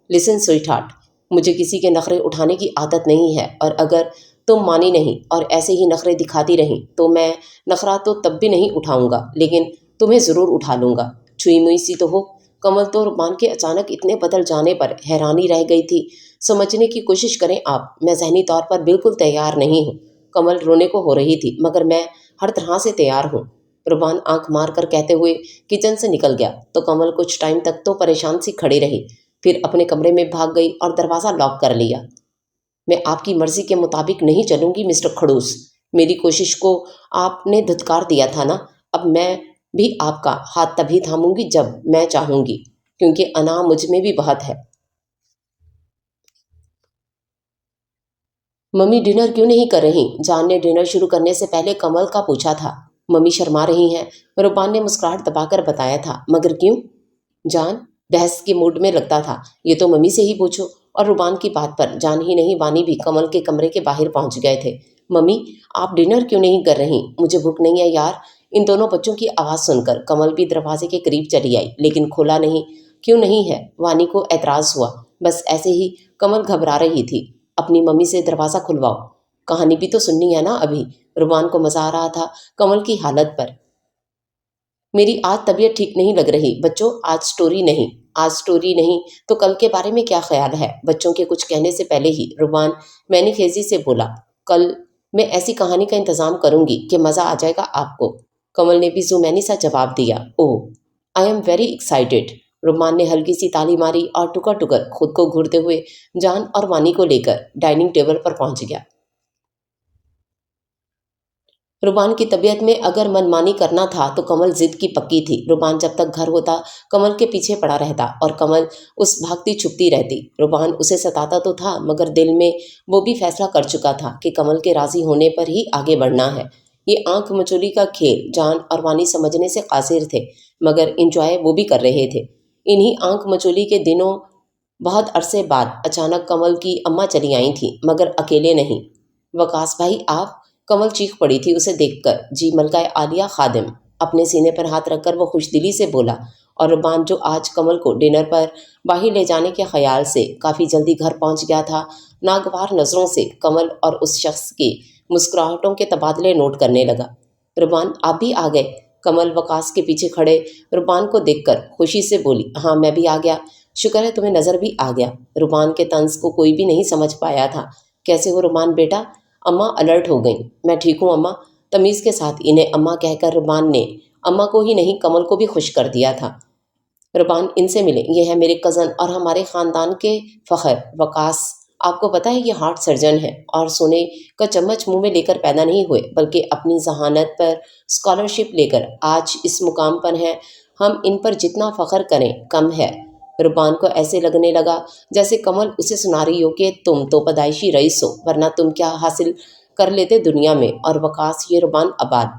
लिसन स्वीटहार्ट, मुझे किसी के नखरे उठाने की आदत नहीं है, और अगर तुम मानी नहीं और ऐसे ही नखरे दिखाती रही तो मैं नखरा तो तब भी नहीं उठाऊंगा, लेकिन तुम्हें ज़रूर उठा लूंगा। छुई मुई सी तो हो। कमल तो रुबान के अचानक इतने बदल जाने पर हैरानी रह गई थी। समझने की कोशिश करें आप, मैं जहनी तौर पर बिल्कुल तैयार नहीं हूँ। कमल रोने को हो रही थी, मगर मैं हर तरह से तैयार हूँ, रुबान आंख मार कर कहते हुए किचन से निकल गया। तो कमल कुछ टाइम तक तो परेशान सी खड़ी रही, फिर अपने कमरे में भाग गई और दरवाज़ा लॉक कर लिया। मैं आपकी मर्जी के मुताबिक नहीं चलूंगी मिस्टर खड़ूस। मेरी कोशिश को आपने धुतकार दिया था ना, अब मैं भी आपका हाथ तभी थामूंगी जब मैं चाहूंगी, क्योंकि अना मुझ में भी बहुत है। मम्मी डिनर क्यों नहीं कर रही? जान ने डिनर शुरू करने से पहले कमल का पूछा था। मम्मी शर्मा रही हैं, रुबान ने मुस्कुराहट दबाकर बताया था। मगर क्यों? जान बहस के मूड में लगता था। ये तो मम्मी से ही पूछो। और रुबान की बात पर जान ही नहीं वानी भी कमल के कमरे के बाहर पहुंच गए थे। मम्मी, आप डिनर क्यों नहीं कर रही? मुझे भूख नहीं है यार। इन दोनों बच्चों की आवाज़ सुनकर कमल भी दरवाजे के करीब चली आई, लेकिन खोला नहीं। क्यों नहीं है? वानी को एतराज़ हुआ। बस ऐसे ही। कमल घबरा रही थी। अपनी मम्मी से दरवाज़ा खुलवाओ, कहानी भी तो सुननी है ना अभी। रुबान को मजा आ रहा था कमल की हालत पर। मेरी आज तबीयत ठीक नहीं लग रही बच्चों, आज स्टोरी नहीं। आज स्टोरी नहीं तो कल के बारे में क्या ख्याल है? बच्चों के कुछ कहने से पहले ही रुबान मैंने खेजी से बोला, कल मैं ऐसी कहानी का इंतज़ाम करूंगी कि मज़ा आ जाएगा आपको। कमल ने भी जुमैनी सा जवाब दिया, ओह आई एम वेरी एक्साइटेड। रुमान ने हल्की सी ताली मारी और टुकर टुकर खुद को घूरते हुए जान और वानी को लेकर डाइनिंग टेबल पर पहुंच गया। रुबान की तबीयत में अगर मनमानी करना था तो कमल जिद की पक्की थी। रुबान जब तक घर होता कमल के पीछे पड़ा रहता और कमल उस भागती छुपती रहती। रुबान उसे सताता तो था मगर दिल में वो भी फैसला कर चुका था कि कमल के राजी होने पर ही आगे बढ़ना है। ये आंख मचोली का खेल जान और वानी समझने से कासिर थे मगर इंजॉय वो भी कर रहे थे। इन्हीं आंख मचोली के दिनों बहुत अरसे बाद अचानक कमल की अम्मा चली आई थी मगर अकेले नहीं। वकास भाई आप, कमल चीख पड़ी थी उसे देखकर। जी मलकाए आलिया खादिम, अपने सीने पर हाथ रखकर वो खुशदिली से बोला। और रुबान जो आज कमल को डिनर पर बाहर ले जाने के ख्याल से काफ़ी जल्दी घर पहुंच गया था, नागवार नज़रों से कमल और उस शख्स की मुस्कुराहटों के तबादले नोट करने लगा। रुबान आप भी आ गए? कमल वकास के पीछे खड़े रुबान को देखकर खुशी से बोली, हाँ मैं भी आ गया। शुक्र है तुम्हें नज़र भी आ गया। रुबान के तंज को कोई भी नहीं समझ पाया था। कैसे हो रुबान बेटा? अम्मा अलर्ट हो गईं। मैं ठीक हूँ अम्मा। तमीज़ के साथ इन्हें अम्मा कहकर रुबान ने अम्मा को ही नहीं कमल को भी खुश कर दिया था। रुबान इनसे मिले, ये है मेरे कज़न और हमारे ख़ानदान के फ़ख्र वकास। आपको पता है ये हार्ट सर्जन है और सोने का चम्मच मुंह में लेकर पैदा नहीं हुए बल्कि अपनी जहानत पर स्कॉलरशिप लेकर आज इस मुकाम पर हैं। हम इन पर जितना फ़ख्र करें कम है। रुबान को ऐसे लगने लगा जैसे कमल उसे सुना रही हो कि तुम तो पैदाइशी रईस हो वरना तुम क्या हासिल कर लेते दुनिया में। और वकास ये रुबान आबाद,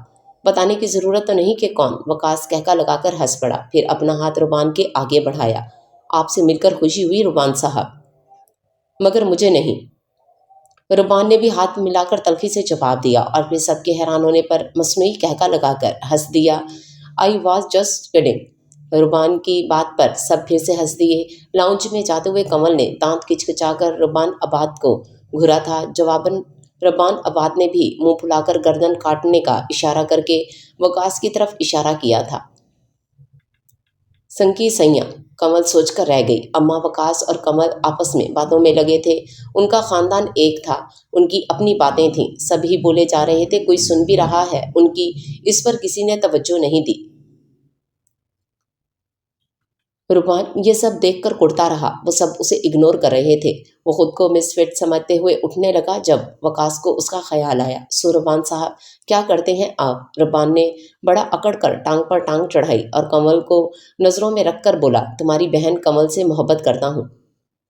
बताने की ज़रूरत तो नहीं कि कौन। वकास कहका लगाकर हंस पड़ा, फिर अपना हाथ रुबान के आगे बढ़ाया। आपसे मिलकर खुशी हुई रुबान साहब, मगर मुझे नहीं। रुबान ने भी हाथ मिलाकर तल्खी से जवाब दिया और फिर सबके हैरान होने पर मसनूई कहका लगाकर हंस दिया। I was just kidding. Ruban की बात पर सब फिर से हंस दिए। लाउंज में जाते हुए कमल ने दांत किचकिचाकर रुबान आबाद को घूरा था। जवाबन रुबान आबाद ने भी मुंह फुलाकर गर्दन काटने का इशारा करके वकास की तरफ इशारा किया था। संकी सैया, कमल सोचकर रह गई। अम्मा वकास और कमल आपस में बातों में लगे थे। उनका खानदान एक था, उनकी अपनी बातें थीं, सभी बोले जा रहे थे, कोई सुन भी रहा है। उनकी इस पर किसी ने तवज्जो नहीं दी। रुबान ये सब देखकर कुढ़ता रहा। वो सब उसे इग्नोर कर रहे थे। वो खुद को मिसफिट समझते हुए उठने लगा जब वकास को उसका ख्याल आया। सो रुबान साहब क्या करते हैं आप? रुबान ने बड़ा अकड़ कर टांग पर टांग चढ़ाई और कमल को नज़रों में रखकर बोला, तुम्हारी बहन कमल से मोहब्बत करता हूँ।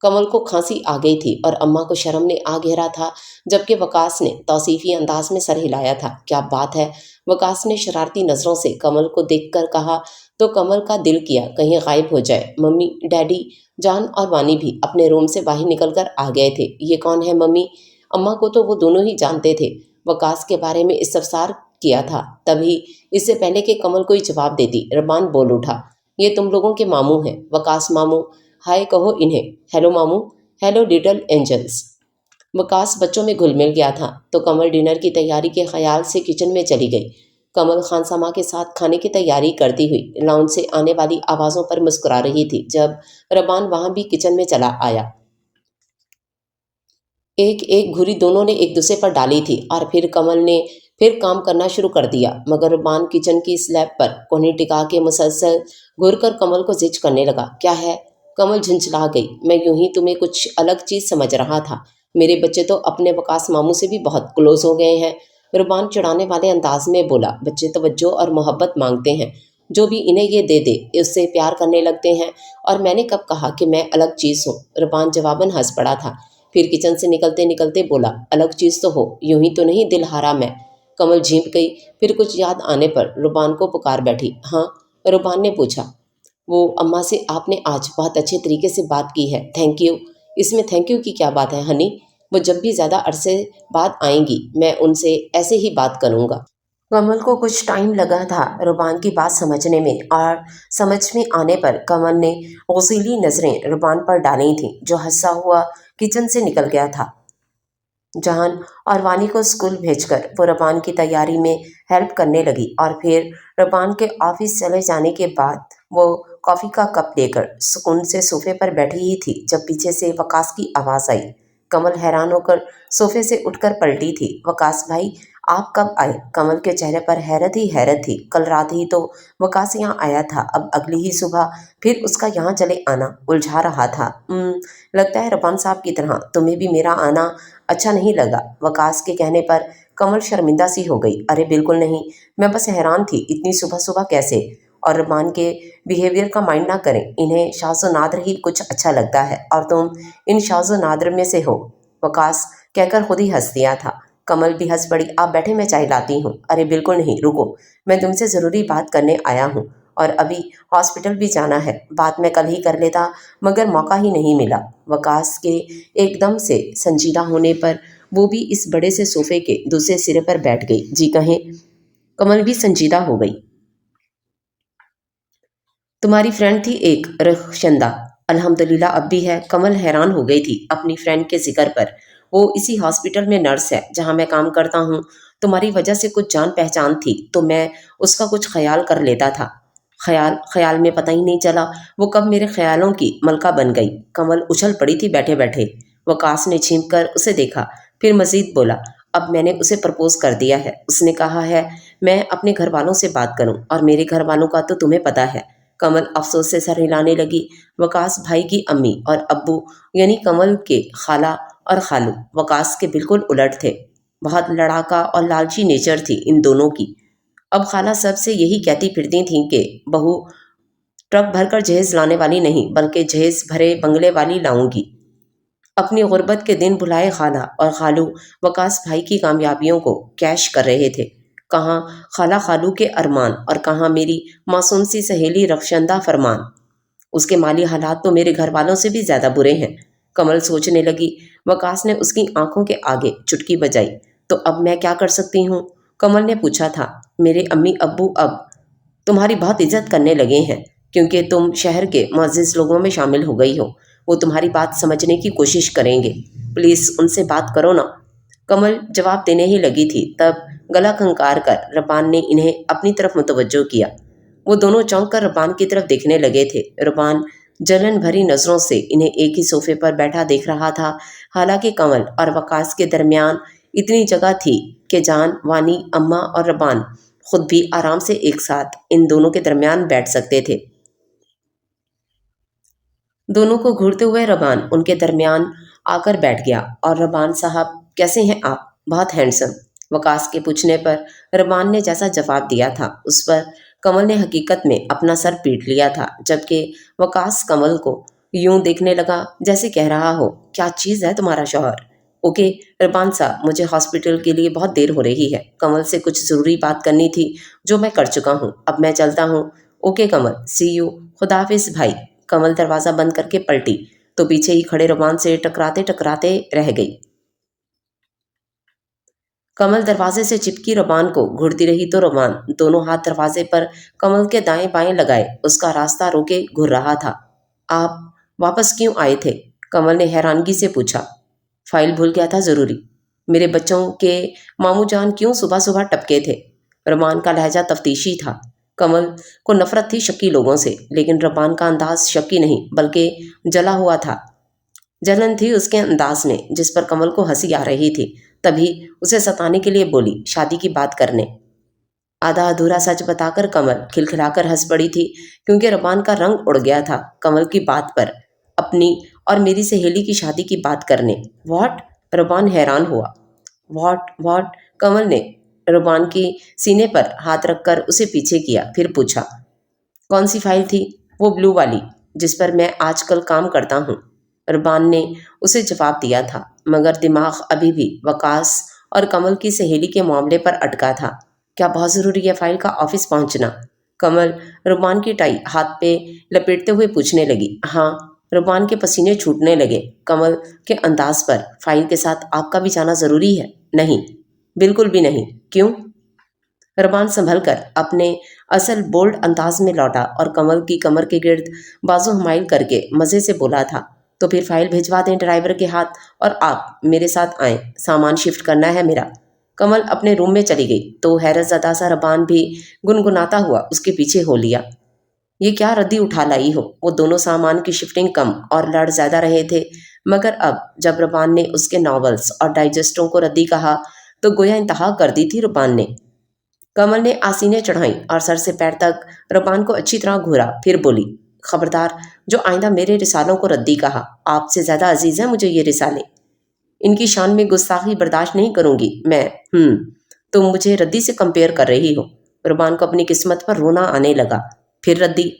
कमल को खांसी आ गई थी और अम्मा को शर्म ने आ घेरा था जबकि वकास ने तौसीफी अंदाज में सर हिलाया था। क्या बात है? वकास ने शरारती नज़रों से कमल को देखकर कहा तो कमल का दिल किया कहीं गायब हो जाए। मम्मी डैडी जान और वानी भी अपने रूम से बाहर निकलकर आ गए थे। ये कौन है मम्मी? अम्मा को तो वो दोनों ही जानते थे। वकास के बारे में इस्तफसार किया था तभी, इससे पहले कि कमल कोई जवाब देती रुबान बोल उठा, ये तुम लोगों के मामू हैं, वकास मामू। हाय कहो इन्हें। हेलो मामू। Hello little angels. वकास बच्चों में घुल मिल गया था तो कमल डिनर की तैयारी के ख्याल से किचन में चली गई। कमल खानसामा के साथ खाने की तैयारी करती हुई लाउंज से आने वाली आवाज़ों पर मुस्कुरा रही थी जब रबान वहां भी किचन में चला आया। एक एक घुरी दोनों ने एक दूसरे पर डाली थी और फिर कमल ने फिर काम करना शुरू कर दिया मगर रबान किचन की स्लैब पर कोनी टिका के मुसलसल घूरकर कमल को जिच करने लगा। क्या है? कमल झुंझला गई। मैं यूं ही तुम्हें कुछ अलग चीज़ समझ रहा था। मेरे बच्चे तो अपने वकास मामू से भी बहुत क्लोज हो गए हैं। रुबान चिढ़ाने वाले अंदाज में बोला, बच्चे तवज्जो और मोहब्बत मांगते हैं, जो भी इन्हें ये दे दे उससे प्यार करने लगते हैं। और मैंने कब कहा कि मैं अलग चीज़ हूँ? रुबान जवाबन हंस पड़ा था। फिर किचन से निकलते निकलते बोला, अलग चीज़ तो हो, यूं ही तो नहीं दिल हारा मैं। कमल झींप गई। फिर कुछ याद आने पर रुबान को पुकार बैठी। हाँ? रुबान ने पूछा। वो अम्मा से आपने आज बहुत अच्छे तरीके से बात की है, थैंक यू। इसमें थैंक यू की क्या बात है हनी? वो जब भी ज़्यादा अरसे बाद आएंगी मैं उनसे ऐसे ही बात करूँगा। कमल को कुछ टाइम लगा था रुबान की बात समझने में और समझ में आने पर कमल ने गौसीली नज़रें रुबान पर डाली थीं जो हंसा हुआ किचन से निकल गया था। जहान और वानी को स्कूल भेजकर वो रुबान की तैयारी में हेल्प करने लगी और फिर रुबान के ऑफिस चले जाने के बाद वो कॉफ़ी का कप लेकर सुकून से सोफे पर बैठी ही थी जब पीछे से वकास की आवाज़ आई। कमल हैरान होकर सोफे से उठकर पलटी थी। वकास भाई आप कब आए? कमल के चेहरे पर हैरत ही हैरत थी। कल रात ही तो वकास यहाँ आया था, अब अगली ही सुबह फिर उसका यहाँ चले आना उलझा रहा था। लगता है रुबान साहब की तरह तुम्हें भी मेरा आना अच्छा नहीं लगा। वकास के कहने पर कमल शर्मिंदा सी हो गई। अरे बिल्कुल नहीं, मैं बस हैरान थी, इतनी सुबह सुबह कैसे। और रुमान के बिहेवियर का माइंड ना करें, इन्हें शाज़ो नादर ही कुछ अच्छा लगता है और तुम इन शाज़ो नादर में से हो। वकास कहकर खुद ही हंस दिया था। कमल भी हंस पड़ी। आप बैठे, मैं चाय लाती हूँ। अरे बिल्कुल नहीं, रुको, मैं तुमसे ज़रूरी बात करने आया हूँ और अभी हॉस्पिटल भी जाना है। बात मैं कल ही कर लेता मगर मौका ही नहीं मिला। वकास के एकदम से संजीदा होने पर वो भी इस बड़े से सोफे के दूसरे सिरे पर बैठ गई। जी कहें, कमल भी संजीदा हो गई। तुम्हारी फ्रेंड थी एक रखशंदा, अल्हम्दुलिल्लाह अब भी है। कमल हैरान हो गई थी अपनी फ्रेंड के जिक्र पर। वो इसी हॉस्पिटल में नर्स है जहाँ मैं काम करता हूँ। तुम्हारी वजह से कुछ जान पहचान थी तो मैं उसका कुछ ख्याल कर लेता था। ख्याल ख्याल में पता ही नहीं चला वो कब मेरे ख्यालों की मलका बन गई। कमल उछल पड़ी थी बैठे बैठे। वकास ने छींक कर उसे देखा, फिर मजीद बोला, अब मैंने उसे प्रपोज कर दिया है। उसने कहा है मैं अपने घर वालों से बात करूं और मेरे घर वालों का तो तुम्हें पता है। कमल अफसोस से सर हिलाने लगी। वकास भाई की अम्मी और अब्बू यानी कमल के खाला और खालू वकास के बिल्कुल उलट थे। बहुत लड़ाका और लालची नेचर थी इन दोनों की। अब खाला सबसे यही कहती फिरती थीं कि बहू ट्रक भरकर जहेज लाने वाली नहीं बल्कि जहेज भरे बंगले वाली लाऊंगी। अपनी गुर्बत के दिन बुलाए खाला और खालू वकास भाई की कामयाबियों को कैश कर रहे थे। कहाँ खाला खालू के अरमान और कहाँ मेरी मासूम सी सहेली रखशंदा फरमान। उसके माली हालात तो मेरे घर वालों से भी ज़्यादा बुरे हैं। कमल सोचने लगी। वकास ने उसकी आंखों के आगे चुटकी बजाई। तो अब मैं क्या कर सकती हूँ? कमल ने पूछा था। मेरे अम्मी अब्बू अब तुम्हारी बहुत इज्जत करने लगे हैं क्योंकि तुम शहर के मुअज़्ज़िज़ लोगों में शामिल हो गई हो। वो तुम्हारी बात समझने की कोशिश करेंगे। प्लीज़ उनसे बात करो ना। कमल जवाब देने ही लगी थी तब गला खंकार कर रबान ने इन्हें अपनी तरफ मुतवज्जो किया। वो दोनों चौंक कर रबान की तरफ देखने लगे थे। रबान जलन भरी नज़रों से इन्हें एक ही सोफे पर बैठा देख रहा था। हालांकि कमल और वकास के दरमियान इतनी जगह थी कि जान, वानी, अम्मा और रबान खुद भी आराम से एक साथ इन दोनों के दरमियान बैठ सकते थे। दोनों को घूरते हुए रबान उनके दरमियान आकर बैठ गया और रबान साहब कैसे हैं आप? बहुत हैंडसम। वकास के पूछने पर रबान ने जैसा जवाब दिया था उस पर कमल ने हकीकत में अपना सर पीट लिया था, जबकि वकास कमल को यूं देखने लगा जैसे कह रहा हो, क्या चीज़ है तुम्हारा शौहर? ओके रबान साहब, मुझे हॉस्पिटल के लिए बहुत देर हो रही है। कमल से कुछ ज़रूरी बात करनी थी जो मैं कर चुका हूँ। अब मैं चलता हूँ। Okay Kamal, C you. खुदाफिज भाई। कमल दरवाज़ा बंद करके पलटी तो पीछे ही खड़े रुमान से टकराते टकराते रह गई। कमल दरवाजे से चिपकी रुमान को घूरती रही तो रुमान दोनों हाथ दरवाजे पर कमल के दाएं बाएं लगाए उसका रास्ता रोके घूर रहा था। आप वापस क्यों आए थे? कमल ने हैरानगी से पूछा। फाइल भूल गया था ज़रूरी। मेरे बच्चों के मामू जान क्यों सुबह सुबह टपके थे? रुमान का लहजा तफ्तीशी था। कमल को नफरत थी शक्की लोगों से, लेकिन रुमान का अंदाज शक्की नहीं बल्कि जला हुआ था। जलन थी उसके अंदाज में जिस पर कमल को हंसी आ रही थी। तभी उसे सताने के लिए बोली, शादी की बात करने। आधा अधूरा सच बताकर कमल खिलखिलाकर हंस पड़ी थी क्योंकि रुमान का रंग उड़ गया था कमल की बात पर, अपनी और मेरी सहेली की शादी की बात करने। व्हाट? रुमान हैरान हुआ। व्हाट? कमल ने रुमान की सीने पर हाथ रखकर उसे पीछे किया, फिर पूछा, कौन सी फाइल थी? वो ब्लू वाली जिस पर मैं आजकल काम करता हूँ। रुमान ने उसे जवाब दिया था मगर दिमाग अभी भी वकास और कमल की सहेली के मामले पर अटका था। क्या बहुत ज़रूरी है फाइल का ऑफिस पहुँचना? कमल रुमान की टाई हाथ पे लपेटते हुए पूछने लगी। हाँ। रुमान के पसीने छूटने लगे। कमल के अंदाज पर फाइल के साथ आपका भी जाना ज़रूरी है? नहीं, बिल्कुल भी नहीं। क्यों? रुमान संभल कर अपने असल बोल्ड अंदाज में लौटा और कमल की कमर के गिर्द बाजू हमाइल करके मज़े से बोला था, तो फिर फाइल भिजवा दें ड्राइवर के हाथ और आप मेरे साथ आएं, सामान शिफ्ट करना है मेरा। कमल अपने रूम में चली गई तो हैरत ज़दा सा रुमान भी गुनगुनाता हुआ उसके पीछे हो लिया। ये क्या रद्दी उठा लाई हो? वो दोनों सामान की शिफ्टिंग कम और लड़ ज़्यादा रहे थे, मगर अब जब रुमान ने उसके नॉवेल्स और डाइजेस्टों को रद्दी कहा तो गोया इंतहा कर दी थी रुमान ने। कमल ने आसीनें चढ़ाई और सर से पैर तक रुमान को अच्छी तरह घूरा, फिर बोली, खबरदार जो आइंदा मेरे रिसालों को रद्दी कहा। आपसे ज़्यादा अजीज़ है मुझे ये रिसाले। इनकी शान में गुस्ताखी बर्दाश्त नहीं करूंगी मैं। तुम मुझे रद्दी से कंपेयर कर रही हो। रुबान को अपनी किस्मत पर रोना आने लगा। फिर रद्दी।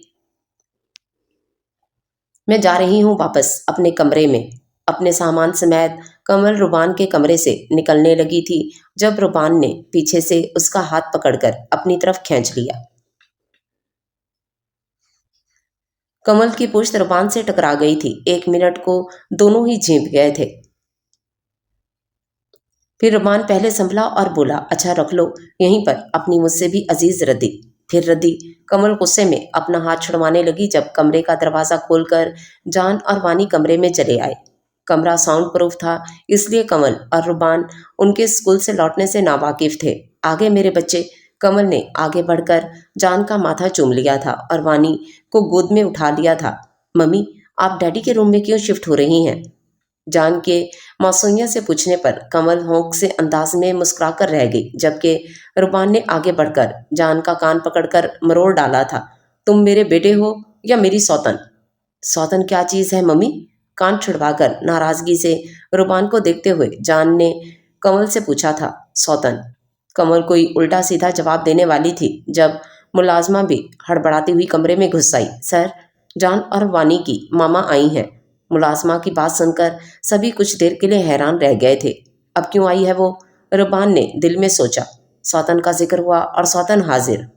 मैं जा रही हूँ वापस अपने कमरे में। अपने सामान समेत कमल रुबान के कमरे से निकलने लगी थी जब रुबान ने पीछे से उसका हाथ पकड़कर अपनी तरफ खींच लिया। कमल की पुश्त रुबान से टकरा गई थी। 1 मिनट को दोनों ही झिप गए थे। फिर रुबान पहले संभला और बोला, अच्छा रख लो यहीं पर अपनी मुझसे भी अजीज रद्दी। फिर रद्दी। कमल गुस्से में अपना हाथ छुड़वाने लगी जब कमरे का दरवाज़ा खोलकर जान और वानी कमरे में चले आए। कमरा साउंड प्रूफ था, इसलिए कमल और रुबान उनके स्कूल से लौटने से नावाकिफ थे। आगे मेरे बच्चे। कमल ने आगे बढ़कर जान का माथा चूम लिया था और वानी को गोद में उठा लिया था। मम्मी, आप डैडी के रूम में क्यों शिफ्ट हो रही हैं? जान के मासूमियत से पूछने पर कमल होंक से अंदाज में मुस्कुराकर रह गई, जबकि रुबान ने आगे बढ़कर जान का कान पकड़कर मरोड़ डाला था। तुम मेरे बेटे हो या मेरी सौतन? सौतन क्या चीज़ है मम्मी? कान छुड़वाकर नाराजगी से रुबान को देखते हुए जान ने कमल से पूछा था। सौतन। कमल कोई उल्टा सीधा जवाब देने वाली थी जब मुलाजमा भी हड़बड़ाती हुई कमरे में घुस आई। सर, जान और वानी की मामा आई हैं। मुलाजमा की बात सुनकर सभी कुछ देर के लिए हैरान रह गए थे। अब क्यों आई है वो? रुबान ने दिल में सोचा। सौतन का जिक्र हुआ और सौतन हाजिर।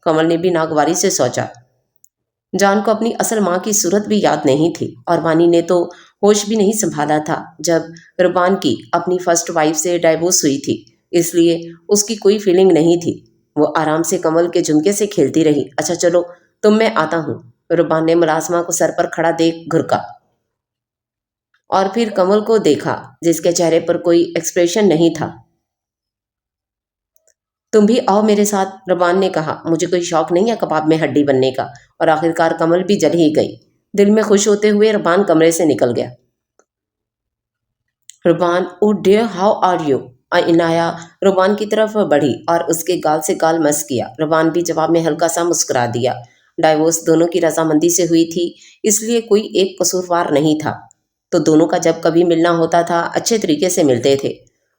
कमल ने भी नागवारी से सोचा। जान को अपनी असल माँ की सूरत भी याद नहीं थी और वानी ने तो होश भी नहीं संभाला था जब रुबान की अपनी फर्स्ट वाइफ से डाइवोर्स हुई थी, इसलिए उसकी कोई फीलिंग नहीं थी। वो आराम से कमल के झुमके से खेलती रही। अच्छा चलो तुम, मैं आता हूँ। रुबान ने मुलाजमा को सर पर खड़ा देख घुरका और फिर कमल को देखा जिसके चेहरे पर कोई एक्सप्रेशन नहीं था। तुम भी आओ मेरे साथ, रुबान ने कहा। मुझे कोई शौक नहीं है कबाब में हड्डी बनने का। और आखिरकार कमल भी जल ही गई। दिल में खुश होते हुए रुबान कमरे से निकल गया। Ruban, oh dear, how are you? Inaya Ruban की तरफ बढ़ी और उसके गाल से गाल मस किया। रुबान भी जवाब में हल्का सा मुस्कुरा दिया। डाइवोर्स दोनों की रजामंदी से हुई थी, इसलिए कोई एक कसूरवार नहीं था, तो दोनों का जब कभी मिलना होता था अच्छे तरीके से मिलते थे।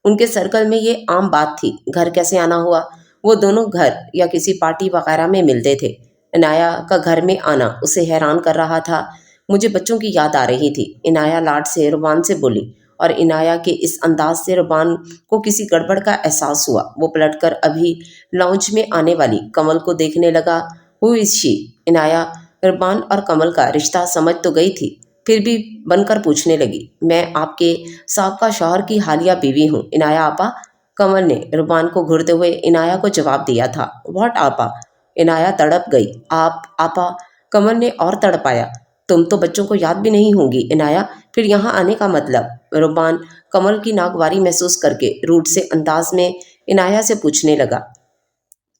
उनके सर्कल में ये आम बात थी। घर कैसे आना हुआ? वो दोनों घर या किसी पार्टी वगैरह में मिलते थे। इनाया का घर में आना उसे हैरान कर रहा था। मुझे बच्चों की याद आ रही थी, इनाया लाड से रुबान से बोली और इनाया के इस अंदाज से रुबान को किसी गड़बड़ का एहसास हुआ। वो पलटकर अभी लाउंज में आने वाली कमल को देखने लगा। Who is she? Inaya Ruban और कमल का रिश्ता समझ तो गई थी, फिर भी बनकर पूछने लगी। मैं आपके साबका शौहर की हालिया बीवी हूँ इनाया आपा। कमल ने रुबान को घूरते हुए इनाया को जवाब दिया था। व्हाट आपा? इनाया तड़प गई। आप आपा? कमल ने और तड़पाया। तुम तो बच्चों को याद भी नहीं होंगी इनाया, फिर यहाँ आने का मतलब? रुबान कमल की नागवारी महसूस करके रूट से अंदाज में इनाया से पूछने लगा।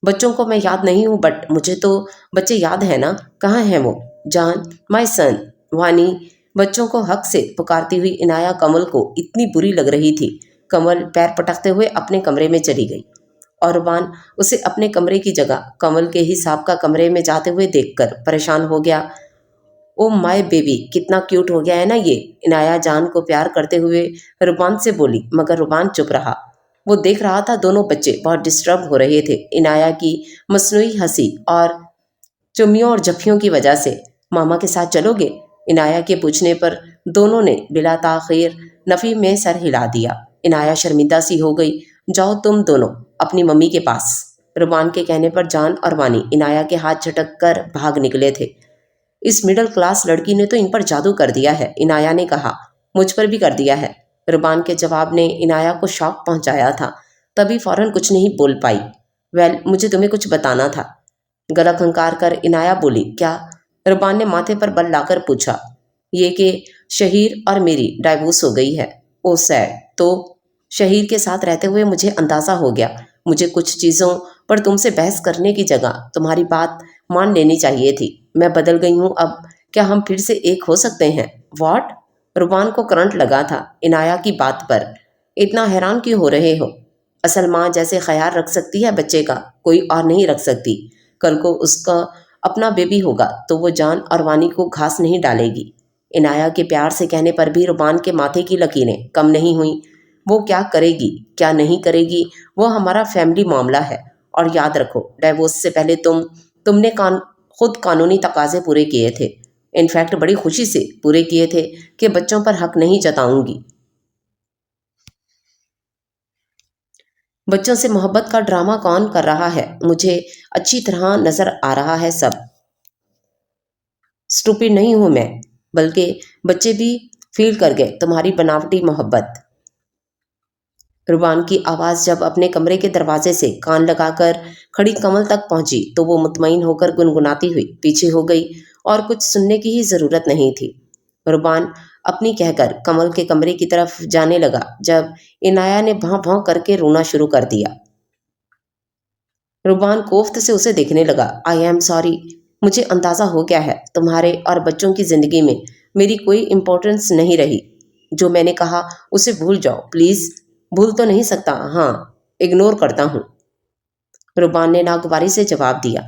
बच्चों को मैं याद नहीं हूँ, बट मुझे तो बच्चे याद है ना। कहाँ हैं वो? जान, माय सन। वानी बच्चों को हक से पुकारती हुई इनाया कमल को इतनी बुरी लग रही थी। कमल पैर पटकते हुए अपने कमरे में चली गई और रुबान उसे अपने कमरे की जगह कमल के ही साहब कमरे में जाते हुए देखकर परेशान हो गया। ओ माय बेबी, कितना क्यूट हो गया है ना ये। इनाया जान को प्यार करते हुए रुबान से बोली, मगर रुबान चुप रहा। वो देख रहा था दोनों बच्चे बहुत डिस्टर्ब हो रहे थे इनाया की मसनूई हंसी और चुम्मियों और जफ्फियों की वजह से। मामा के साथ चलोगे? इनाया के पूछने पर दोनों ने बिला ताखीर नफ़ी में सर हिला दिया। इनाया शर्मिंदा सी हो गई। जाओ तुम दोनों अपनी मम्मी के पास। रुबान के कहने पर जान और वानी इनाया के हाथ झटक कर भाग निकले थे। इस मिडिल क्लास लड़की ने तो इन पर जादू कर दिया है, इनाया ने कहा। मुझ पर भी कर दिया है। रुबान के जवाब ने इनाया को शॉक पहुंचाया था, तभी फौरन कुछ नहीं बोल पाई। वेल, मुझे तुम्हें कुछ बताना था। गला खंकार कर इनाया बोली। क्या? रुबान ने माथे पर बल लाकर पूछा। ये कि शहीर और मेरी डाइवोर्स हो गई है। ओ सैड। तो शहीर के साथ रहते हुए मुझे अंदाज़ा हो गया। मुझे कुछ चीज़ों पर तुमसे बहस करने की जगह तुम्हारी बात मान लेनी चाहिए थी। मैं बदल गई हूँ अब। क्या हम फिर से एक हो सकते हैं? व्हाट? रुबान को करंट लगा था इनाया की बात पर। इतना हैरान क्यों हो रहे हो? असल माँ जैसे ख्याल रख सकती है बच्चे का, कोई और नहीं रख सकती। कल को उसका अपना बेबी होगा तो वो जान और वानी को घास नहीं डालेगी। इनाया के प्यार से कहने पर भी रुबान के माथे की लकीरें कम नहीं हुई। वो क्या करेगी क्या नहीं करेगी वो हमारा फैमिली मामला है। और याद रखो, डाइवोर्स से पहले तुमने खुद कानूनी तकाजे पूरे किए थे। इनफैक्ट बड़ी खुशी से पूरे किए थे कि बच्चों पर हक नहीं जताऊंगी। बच्चों से मोहब्बत का ड्रामा कौन कर रहा है? मुझे अच्छी तरह नजर आ रहा है सब। स्टूपिड नहीं हूं मैं, बल्कि बच्चे भी फील कर गए तुम्हारी बनावटी मोहब्बत। रुबान की आवाज़ जब अपने कमरे के दरवाजे से कान लगाकर खड़ी कमल तक पहुंची तो वो मुतमईन होकर गुनगुनाती हुई पीछे हो गई और कुछ सुनने की ही ज़रूरत नहीं थी। रुबान अपनी कहकर कमल के कमरे की तरफ जाने लगा जब इनाया ने भां भां करके रोना शुरू कर दिया। रुबान कोफ्त से उसे देखने लगा। आई एम सॉरी, मुझे अंदाज़ा हो गया है तुम्हारे और बच्चों की ज़िंदगी में मेरी कोई इम्पोर्टेंस नहीं रही। जो मैंने कहा उसे भूल जाओ प्लीज़। भूल तो नहीं सकता, हाँ इग्नोर करता हूँ, रुबान ने नागवारी से जवाब दिया।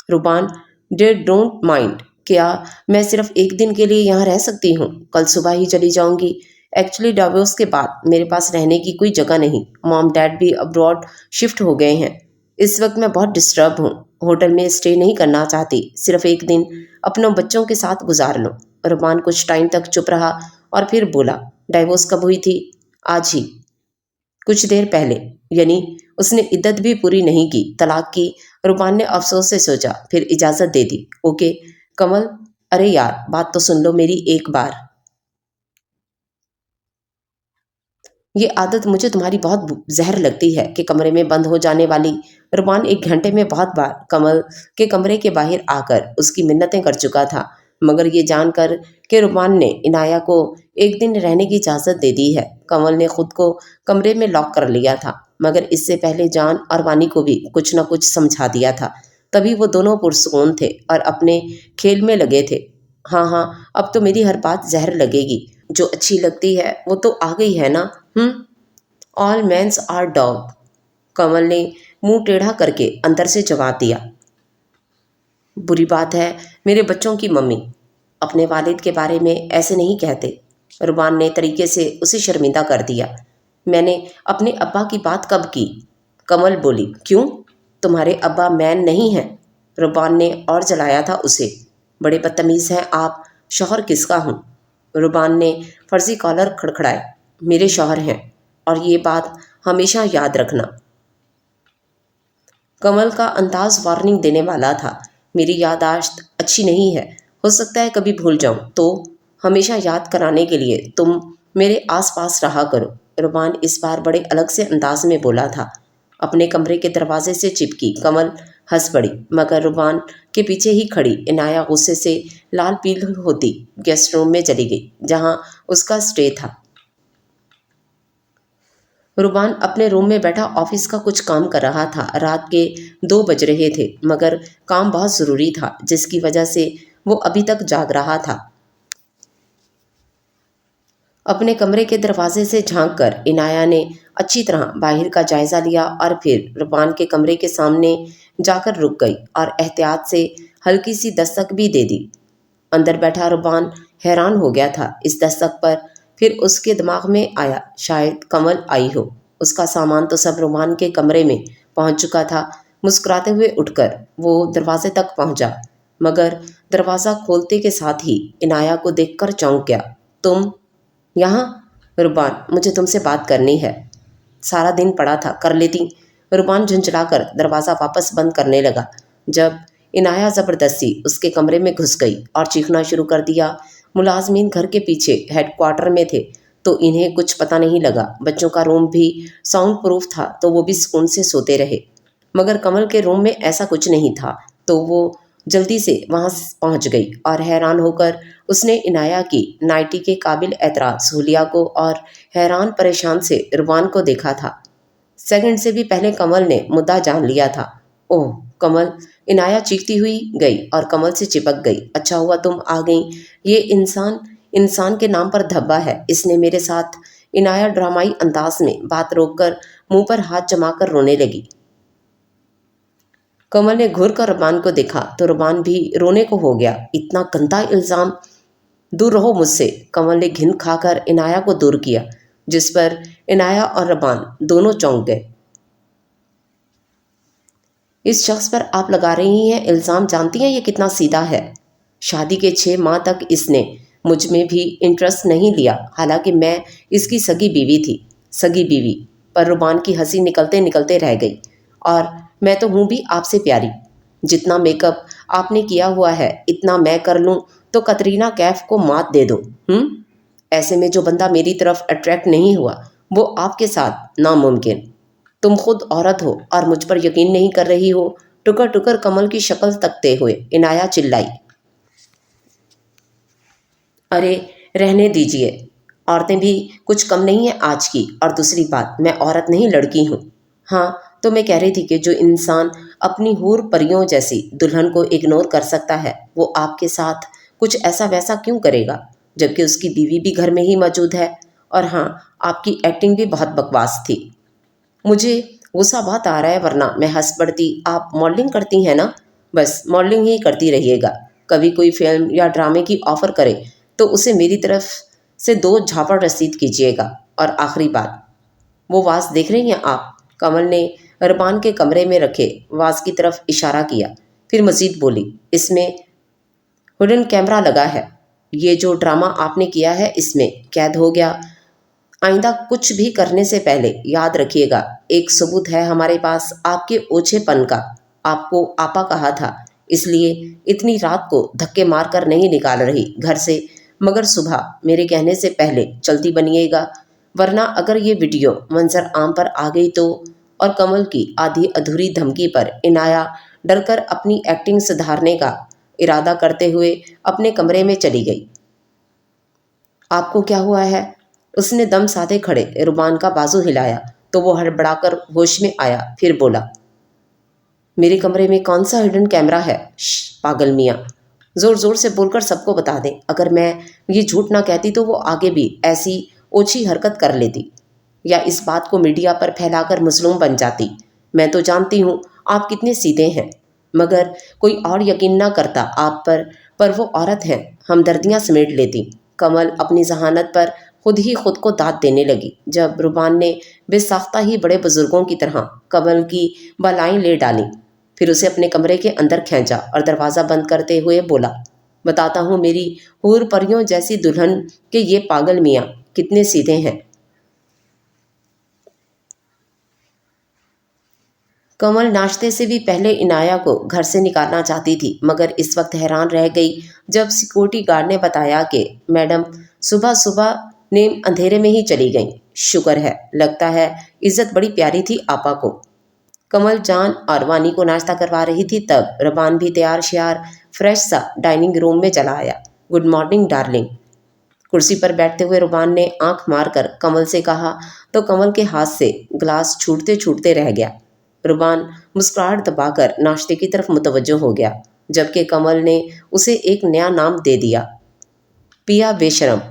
रुबान, डे डोंट माइंड, क्या मैं सिर्फ एक दिन के लिए यहाँ रह सकती हूँ? कल सुबह ही चली जाऊंगी। एक्चुअली डिवोर्स के बाद मेरे पास रहने की कोई जगह नहीं। मॉम डैड भी अब्रॉड शिफ्ट हो गए हैं। इस वक्त मैं बहुत डिस्टर्ब हूँ। होटल में स्टे नहीं करना चाहती, सिर्फ एक दिन अपनों बच्चों के साथ गुजार लो। रुबान कुछ टाइम तक चुप रहा और फिर बोला, डाइवोर्स कब हुई थी? आज ही, कुछ देर पहले। यानी उसने इद्दत भी पूरी नहीं की, तलाक की। रुबान ने अफसोस से सोचा, फिर इजाज़त दे दी। ओके कमल, अरे यार बात तो सुन लो मेरी एक बार। ये आदत मुझे तुम्हारी बहुत जहर लगती है कि कमरे में बंद हो जाने वाली। रुबान एक घंटे में बहुत बार कमल के कमरे के बाहर आकर उसकी मिन्नतें कर चुका था, मगर ये जानकर कि रुबान ने इनाया को एक दिन रहने की इजाज़त दे दी है, कमल ने खुद को कमरे में लॉक कर लिया था। मगर इससे पहले जान और वानी को भी कुछ न कुछ समझा दिया था। तभी वो दोनों पुरसुकून थे और अपने खेल में लगे थे। हाँ हाँ, अब तो मेरी हर बात जहर लगेगी। जो अच्छी लगती है वो तो आ गई है ना। ऑल मेंस आर डॉग, कमल ने मुंह टेढ़ा करके अंदर से जवाब दिया। बुरी बात है, मेरे बच्चों की मम्मी अपने वालिद के बारे में ऐसे नहीं कहते। रुबान ने तरीके से उसे शर्मिंदा कर दिया। मैंने अपने अब्बा की बात कब की? कमल बोली। क्यों, तुम्हारे अब्बा मैन नहीं हैं? रुबान ने और जलाया था उसे। बड़े बदतमीज़ हैं आप। शौहर किसका हूँ? रुबान ने फर्जी कॉलर खड़खड़ाए। मेरे शौहर हैं, और ये बात हमेशा याद रखना। कमल का अंदाज वार्निंग देने वाला था। मेरी याददाश्त अच्छी नहीं है, हो सकता है कभी भूल जाऊं, तो हमेशा याद कराने के लिए तुम मेरे आसपास रहा करो। रुबान इस बार बड़े अलग से अंदाज में बोला था। अपने कमरे के दरवाजे से चिपकी कमल हंस पड़ी, मगर रुबान के पीछे ही खड़ी इनाया गुस्से से लाल पील होती गेस्ट रूम में चली गई जहां उसका स्टे था। रुबान अपने रूम में बैठा ऑफिस का कुछ काम कर रहा था। रात के 2 बज रहे थे, मगर काम बहुत ज़रूरी था जिसकी वजह से वो अभी तक जाग रहा था। अपने कमरे के दरवाजे से झांक कर इनाया ने अच्छी तरह बाहर का जायज़ा लिया और फिर रुबान के कमरे के सामने जाकर रुक गई और एहतियात से हल्की सी दस्तक भी दे दी। अंदर बैठा रुबान हैरान हो गया था इस दस्तक पर। फिर उसके दिमाग में आया शायद कमल आई हो। उसका सामान तो सब रुबान के कमरे में पहुंच चुका था। मुस्कुराते हुए उठकर वो दरवाजे तक पहुंचा, मगर दरवाज़ा खोलते के साथ ही इनाया को देखकर चौंक गया। तुम यहाँ? रुबान, मुझे तुमसे बात करनी है। सारा दिन पड़ा था, कर लेती। रुबान झुंझलाकर दरवाज़ा वापस बंद करने लगा जब इनाया ज़बरदस्ती उसके कमरे में घुस गई और चीखना शुरू कर दिया। मुलाजमीन घर के पीछे हेडक्वार्टर में थे तो इन्हें कुछ पता नहीं लगा। बच्चों का रूम भी साउंड प्रूफ था तो वो भी सुकून से सोते रहे, मगर कमल के रूम में ऐसा कुछ नहीं था तो वो जल्दी से वहाँ पहुँच गई और हैरान होकर उसने इनाया की नाइटी के काबिल एतराज़ हुलिया को और हैरान परेशान से रुबान को देखा था। सेकंड से भी पहले कमल ने मुद्दा जान लिया था। ओह कमल, इनाया चीखती हुई गई और कमल से चिपक गई। अच्छा हुआ तुम आ गई। ये इंसान इंसान के नाम पर धब्बा है, इसने मेरे साथ। इनाया ड्रामाई अंदाज में बात रोककर मुंह पर हाथ जमाकर रोने लगी। कमल ने घूर कर रुबान को देखा तो रुबान भी रोने को हो गया। इतना गंदा इल्ज़ाम, दूर रहो मुझसे। कमल ने घिन खाकर इनाया को दूर किया जिस पर इनाया और रबान दोनों चौंक गए। इस शख्स पर आप लगा रही हैं इल्ज़ाम, जानती हैं ये कितना सीधा है। शादी के 6 माह तक इसने मुझ में भी इंटरेस्ट नहीं लिया, हालांकि मैं इसकी सगी बीवी थी। सगी बीवी पर रुबान की हंसी निकलते निकलते रह गई। और मैं तो हूँ भी आपसे प्यारी। जितना मेकअप आपने किया हुआ है इतना मैं कर लूँ तो कतरीना कैफ को मात दे दूँ। ऐसे में जो बंदा मेरी तरफ अट्रैक्ट नहीं हुआ वो आपके साथ नामुमकिन। तुम खुद औरत हो और मुझ पर यकीन नहीं कर रही हो। टुकर टुकर कमल की शक्ल तकते हुए इनाया चिल्लाई। अरे रहने दीजिए, औरतें भी कुछ कम नहीं है आज की। और दूसरी बात, मैं औरत नहीं लड़की हूँ। हाँ तो मैं कह रही थी कि जो इंसान अपनी हूर परियों जैसी दुल्हन को इग्नोर कर सकता है वो आपके साथ कुछ ऐसा वैसा क्यों करेगा, जबकि उसकी बीवी भी घर में ही मौजूद है। और हाँ, आपकी एक्टिंग भी बहुत बकवास थी। मुझे गुस्सा बहुत आ रहा है, वरना मैं हंस पड़ती। आप मॉडलिंग करती हैं ना, बस मॉडलिंग ही करती रहिएगा। कभी कोई फिल्म या ड्रामे की ऑफ़र करे तो उसे मेरी तरफ से 2 झापड़ रसीद कीजिएगा। और आखिरी बात, वो वाज देख रही हैं आप? कमल ने अरबान के कमरे में रखे वाज की तरफ इशारा किया, फिर मजीद बोली, इसमें हिडन कैमरा लगा है। ये जो ड्रामा आपने किया है इसमें कैद हो गया। आइंदा कुछ भी करने से पहले याद रखिएगा, एक सबूत है हमारे पास आपके ओछेपन का। आपको आपा कहा था, इसलिए इतनी रात को धक्के मार कर नहीं निकाल रही घर से, मगर सुबह मेरे कहने से पहले चलती बनिएगा, वरना अगर ये वीडियो मंजर आम पर आ गई तो। और कमल की आधी अधूरी धमकी पर इनाया डरकर अपनी एक्टिंग सुधारने का इरादा करते हुए अपने कमरे में चली गई। आपको क्या हुआ है? उसने दम साधे खड़े रुबान का बाजू हिलाया तो वो हड़बड़ाकर होश में आया, फिर बोला, मेरे कमरे में कौन सा हिडन कैमरा है? पागल मियाँ, ज़ोर ज़ोर से बोलकर सबको बता दें। अगर मैं ये झूठ ना कहती तो वो आगे भी ऐसी ओछी हरकत कर लेती या इस बात को मीडिया पर फैलाकर मजलूम बन जाती। मैं तो जानती हूँ आप कितने सीधे हैं, मगर कोई और यकीन ना करता आप पर वो औरत हैं, हमदर्दियाँ समेट लेती। कमल अपनी जहानत पर खुद ही खुद को दाद देने लगी जब रुबान ने बेसाख्ता ही बड़े बुजुर्गों की तरह कमल की बलाएं ले डाली। फिर उसे अपने कमरे के अंदर खींचा और दरवाज़ा बंद करते हुए बोला, बताता हूँ मेरी हूर परियों जैसी दुल्हन के ये पागल मियाँ कितने सीधे हैं। कमल नाश्ते से भी पहले इनाया को घर से निकालना चाहती थी, मगर इस वक्त हैरान रह गई जब सिक्योरिटी गार्ड ने बताया कि मैडम सुबह सुबह ने अंधेरे में ही चली गईं। शुक्र है, लगता है इज्जत बड़ी प्यारी थी आपा को। कमल जान और वानी को नाश्ता करवा रही थी तब रबान भी तैयार श्यार फ्रेश सा डाइनिंग रूम में चला आया। Good morning darling. कुर्सी पर बैठते हुए रुबान ने आंख मारकर कमल से कहा तो कमल के हाथ से ग्लास छूटते छूटते रह गया। रुबान मुस्कुराहट दबाकर नाश्ते की तरफ मुतवज्जो हो गया, जबकि कमल ने उसे एक नया नाम दे दिया, पिया बेशरम।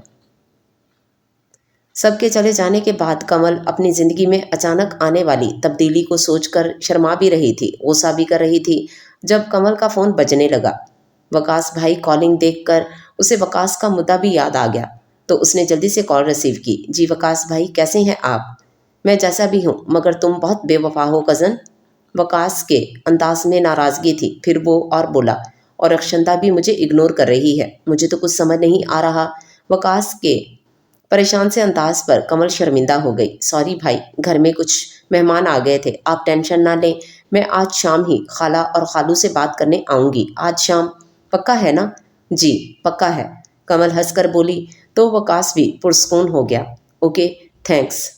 सबके चले जाने के बाद कमल अपनी ज़िंदगी में अचानक आने वाली तब्दीली को सोचकर शर्मा भी रही थी, गुस्सा भी कर रही थी जब कमल का फ़ोन बजने लगा। वकास भाई कॉलिंग देखकर उसे वकास का मुद्दा भी याद आ गया, तो उसने जल्दी से कॉल रिसीव की। जी वकास भाई, कैसे हैं आप? मैं जैसा भी हूँ, मगर तुम बहुत बेवफा हो कज़न। वकास के अंदाज में नाराज़गी थी, फिर वो और बोला, और अक्षंता भी मुझे इग्नोर कर रही है, मुझे तो कुछ समझ नहीं आ रहा। वकास के परेशान से अंदाज पर कमल शर्मिंदा हो गई। सॉरी भाई, घर में कुछ मेहमान आ गए थे, आप टेंशन ना लें, मैं आज शाम ही खाला और खालू से बात करने आऊँगी। आज शाम पक्का है ना? जी पक्का है, कमल हंसकर बोली, तो वकास भी पुरस्कून हो गया। Okay thanks.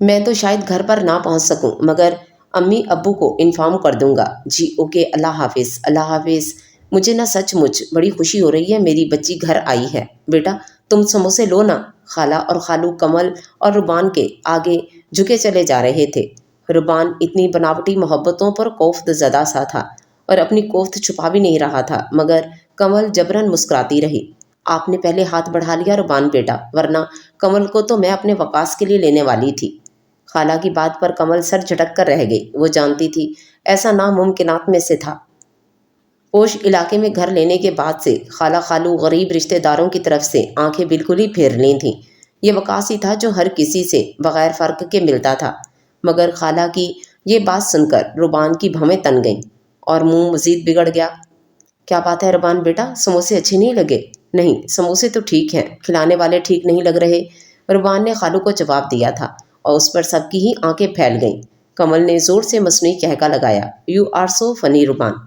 मैं तो शायद घर पर ना पहुंच सकूं, मगर अम्मी अब्बू को इन्फॉर्म कर दूंगा। जी ओके, अल्लाह हाफिज़। अल्लाह हाफिज़। मुझे ना सचमुच बड़ी खुशी हो रही है, मेरी बच्ची घर आई है। बेटा तुम समोसे लो ना। खाला और खालू कमल और रुबान के आगे झुके चले जा रहे थे। रुबान इतनी बनावटी मोहब्बतों पर कोफ्त ज़दा सा था और अपनी कोफ्त छुपा भी नहीं रहा था, मगर कमल जबरन मुस्कुराती रही। आपने पहले हाथ बढ़ा लिया रुबान बेटा, वरना कमल को तो मैं अपने वकास के लिए लेने वाली थी। खाला की बात पर कमल सर झटक कर रह गई। वो जानती थी ऐसा नामुमकिनात में से था। पोश इलाके में घर लेने के बाद से खाला खालू गरीब रिश्तेदारों की तरफ से आंखें बिल्कुल ही फेर ली थीं। ये वकास ही था जो हर किसी से बगैर फ़र्क के मिलता था। मगर खाला की ये बात सुनकर रुबान की भवें तन गईं और मुंह मज़ीद बिगड़ गया। क्या बात है रुबान बेटा, समोसे अच्छे नहीं लगे? नहीं, समोसे तो ठीक हैं, खिलाने वाले ठीक नहीं लग रहे, रुबान ने खालू को जवाब दिया था और उस पर सबकी ही आंखें फैल गईं। कमल ने ज़ोर से मसनूई कहका लगाया, यू आर सो फनी रुबान।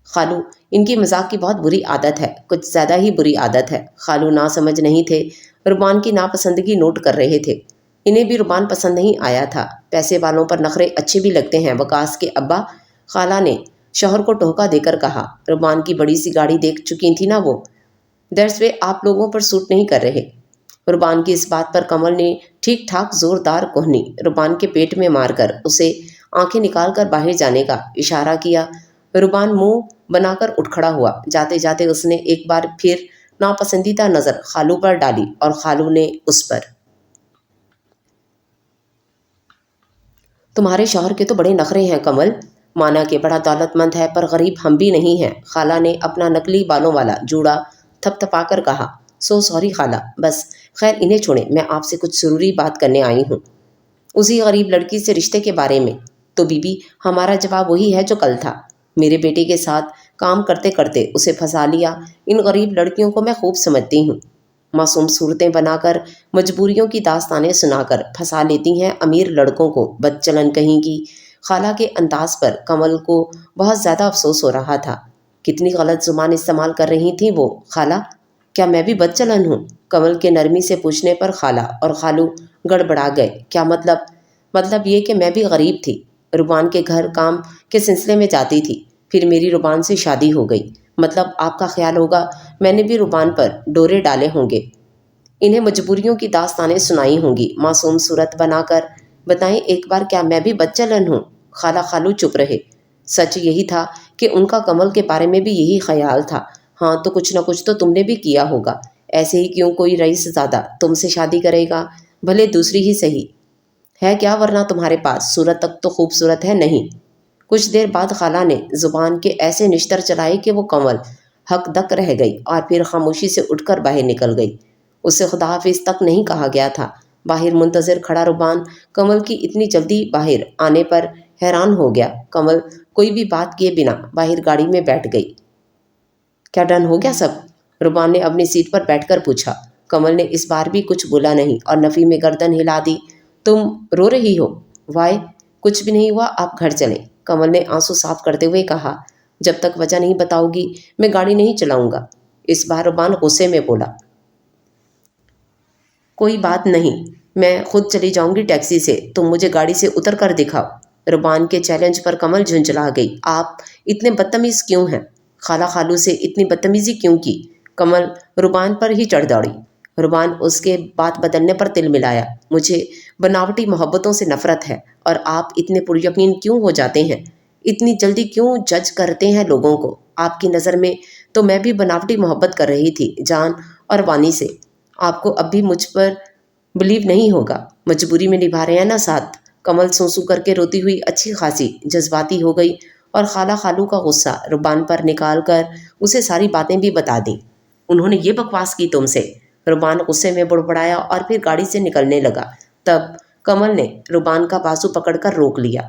खालू, इनकी मजाक की बहुत बुरी आदत है, कुछ ज़्यादा ही बुरी आदत है। खालू ना समझ नहीं थे, रुबान की नापसंदगी नोट कर रहे थे। इन्हें भी रुबान पसंद नहीं आया था। पैसे वालों पर नखरे अच्छे भी लगते हैं वकास के अब्बा, खाला ने शौहर को टोका देकर कहा। रुबान की बड़ी सी गाड़ी देख चुकी थी ना वो, दैट्स वे आप लोगों पर सूट नहीं कर रहे। रुबान की इस बात पर कमल ने ठीक ठाक जोरदार कोहनी रुबान के पेट में मारकर उसे आंखें निकालकर बाहर जाने का इशारा किया। रुबान मुंह बनाकर उठ खड़ा हुआ। जाते जाते उसने एक बार फिर नापसंदीदा नज़र खालू पर डाली और खालू ने उस पर। तुम्हारे शौहर के तो बड़े नखरे हैं कमल, माना कि बड़ा दौलतमंद है पर गरीब हम भी नहीं हैं। खाला ने अपना नकली बालों वाला जूड़ा थपथपाकर कहा। सो सॉरी खाला, बस खैर इन्हें छोड़ें, मैं आपसे कुछ ज़रूरी बात करने आई हूँ, उसी गरीब लड़की से रिश्ते के बारे में। तो बीबी, हमारा जवाब वही है जो कल था। मेरे बेटे के साथ काम करते करते उसे फंसा लिया। इन गरीब लड़कियों को मैं खूब समझती हूँ, मासूम सूरतें बनाकर मजबूरियों की दास्तानें सुनाकर फंसा लेती हैं अमीर लड़कों को, बदचलन कहीं की। खाला के अंदाज पर कमल को बहुत ज़्यादा अफसोस हो रहा था। कितनी गलत जुबान इस्तेमाल कर रही थी वो। खाला, क्या मैं भी बदचलन हूँ? कमल के नरमी से पूछने पर खाला और खालू गड़बड़ा गए। क्या मतलब? मतलब ये कि मैं भी गरीब थी, रुबान के घर काम के सिलसिले में जाती थी, फिर मेरी रुबान से शादी हो गई। मतलब आपका ख्याल होगा मैंने भी रुबान पर डोरे डाले होंगे, इन्हें मजबूरियों की दास्तानें सुनाई होंगी मासूम सूरत बनाकर। बताएं एक बार, क्या मैं भी बदचलन हूँ? खाला खालू चुप रहे। सच यही था कि उनका कमल के बारे में भी यही ख्याल था। हाँ, तो कुछ ना कुछ तो तुमने भी किया होगा, ऐसे ही क्यों कोई रईस ज़्यादा तुमसे शादी करेगा, भले दूसरी ही सही। है क्या वरना तुम्हारे पास? सूरत तक तो खूबसूरत है नहीं। कुछ देर बाद खाला ने जुबान के ऐसे निश्तर चलाए कि वो कमल हक दक रह गई और फिर खामोशी से उठकर बाहर निकल गई। उसे खुदा हाफिज तक नहीं कहा गया था। बाहर मुंतज़िर खड़ा रुबान कमल की इतनी जल्दी बाहर आने पर हैरान हो गया। कमल कोई भी बात किए बिना बाहर गाड़ी में बैठ गई। क्या डन हो गया सब? रुबान ने अपनी सीट पर बैठकर पूछा। कमल ने इस बार भी कुछ बोला नहीं और नफ़ी में गर्दन हिला दी। तुम रो रही हो? वाई, कुछ भी नहीं हुआ, आप घर चलें, कमल ने आंसू साफ करते हुए कहा। जब तक वजह नहीं बताओगी मैं गाड़ी नहीं चलाऊंगा। इस बार रुबान गुस्से में बोला। कोई बात नहीं, मैं खुद चली जाऊंगी टैक्सी से, तुम मुझे गाड़ी से उतर कर दिखाओ। रुबान के चैलेंज पर कमल झुंझला गई। आप इतने बदतमीज़ क्यों हैं? खाला खालू से इतनी बदतमीज़ी क्यों की? कमल रुबान पर ही चढ़ दौड़ी। रुबान उसके बात बदलने पर तिल मिलाया। मुझे बनावटी मोहब्बतों से नफ़रत है और आप इतने पुरयकीन क्यों हो जाते हैं? इतनी जल्दी क्यों जज करते हैं लोगों को? आपकी नज़र में तो मैं भी बनावटी मोहब्बत कर रही थी जान और वानी से। आपको अब भी मुझ पर बिलीव नहीं होगा। मजबूरी में निभा रहे हैं ना साथ। कमल सूसू करके रोती हुई अच्छी खासी जज्बाती हो गई और खाला खालू का गुस्सा रुबान पर निकाल कर उसे सारी बातें भी बता दी। उन्होंने ये बकवास की तुमसे? रुबान गुस्से में बुड़बड़ाया और फिर गाड़ी से निकलने लगा। तब कमल ने रुबान का बाजू पकड़कर रोक लिया।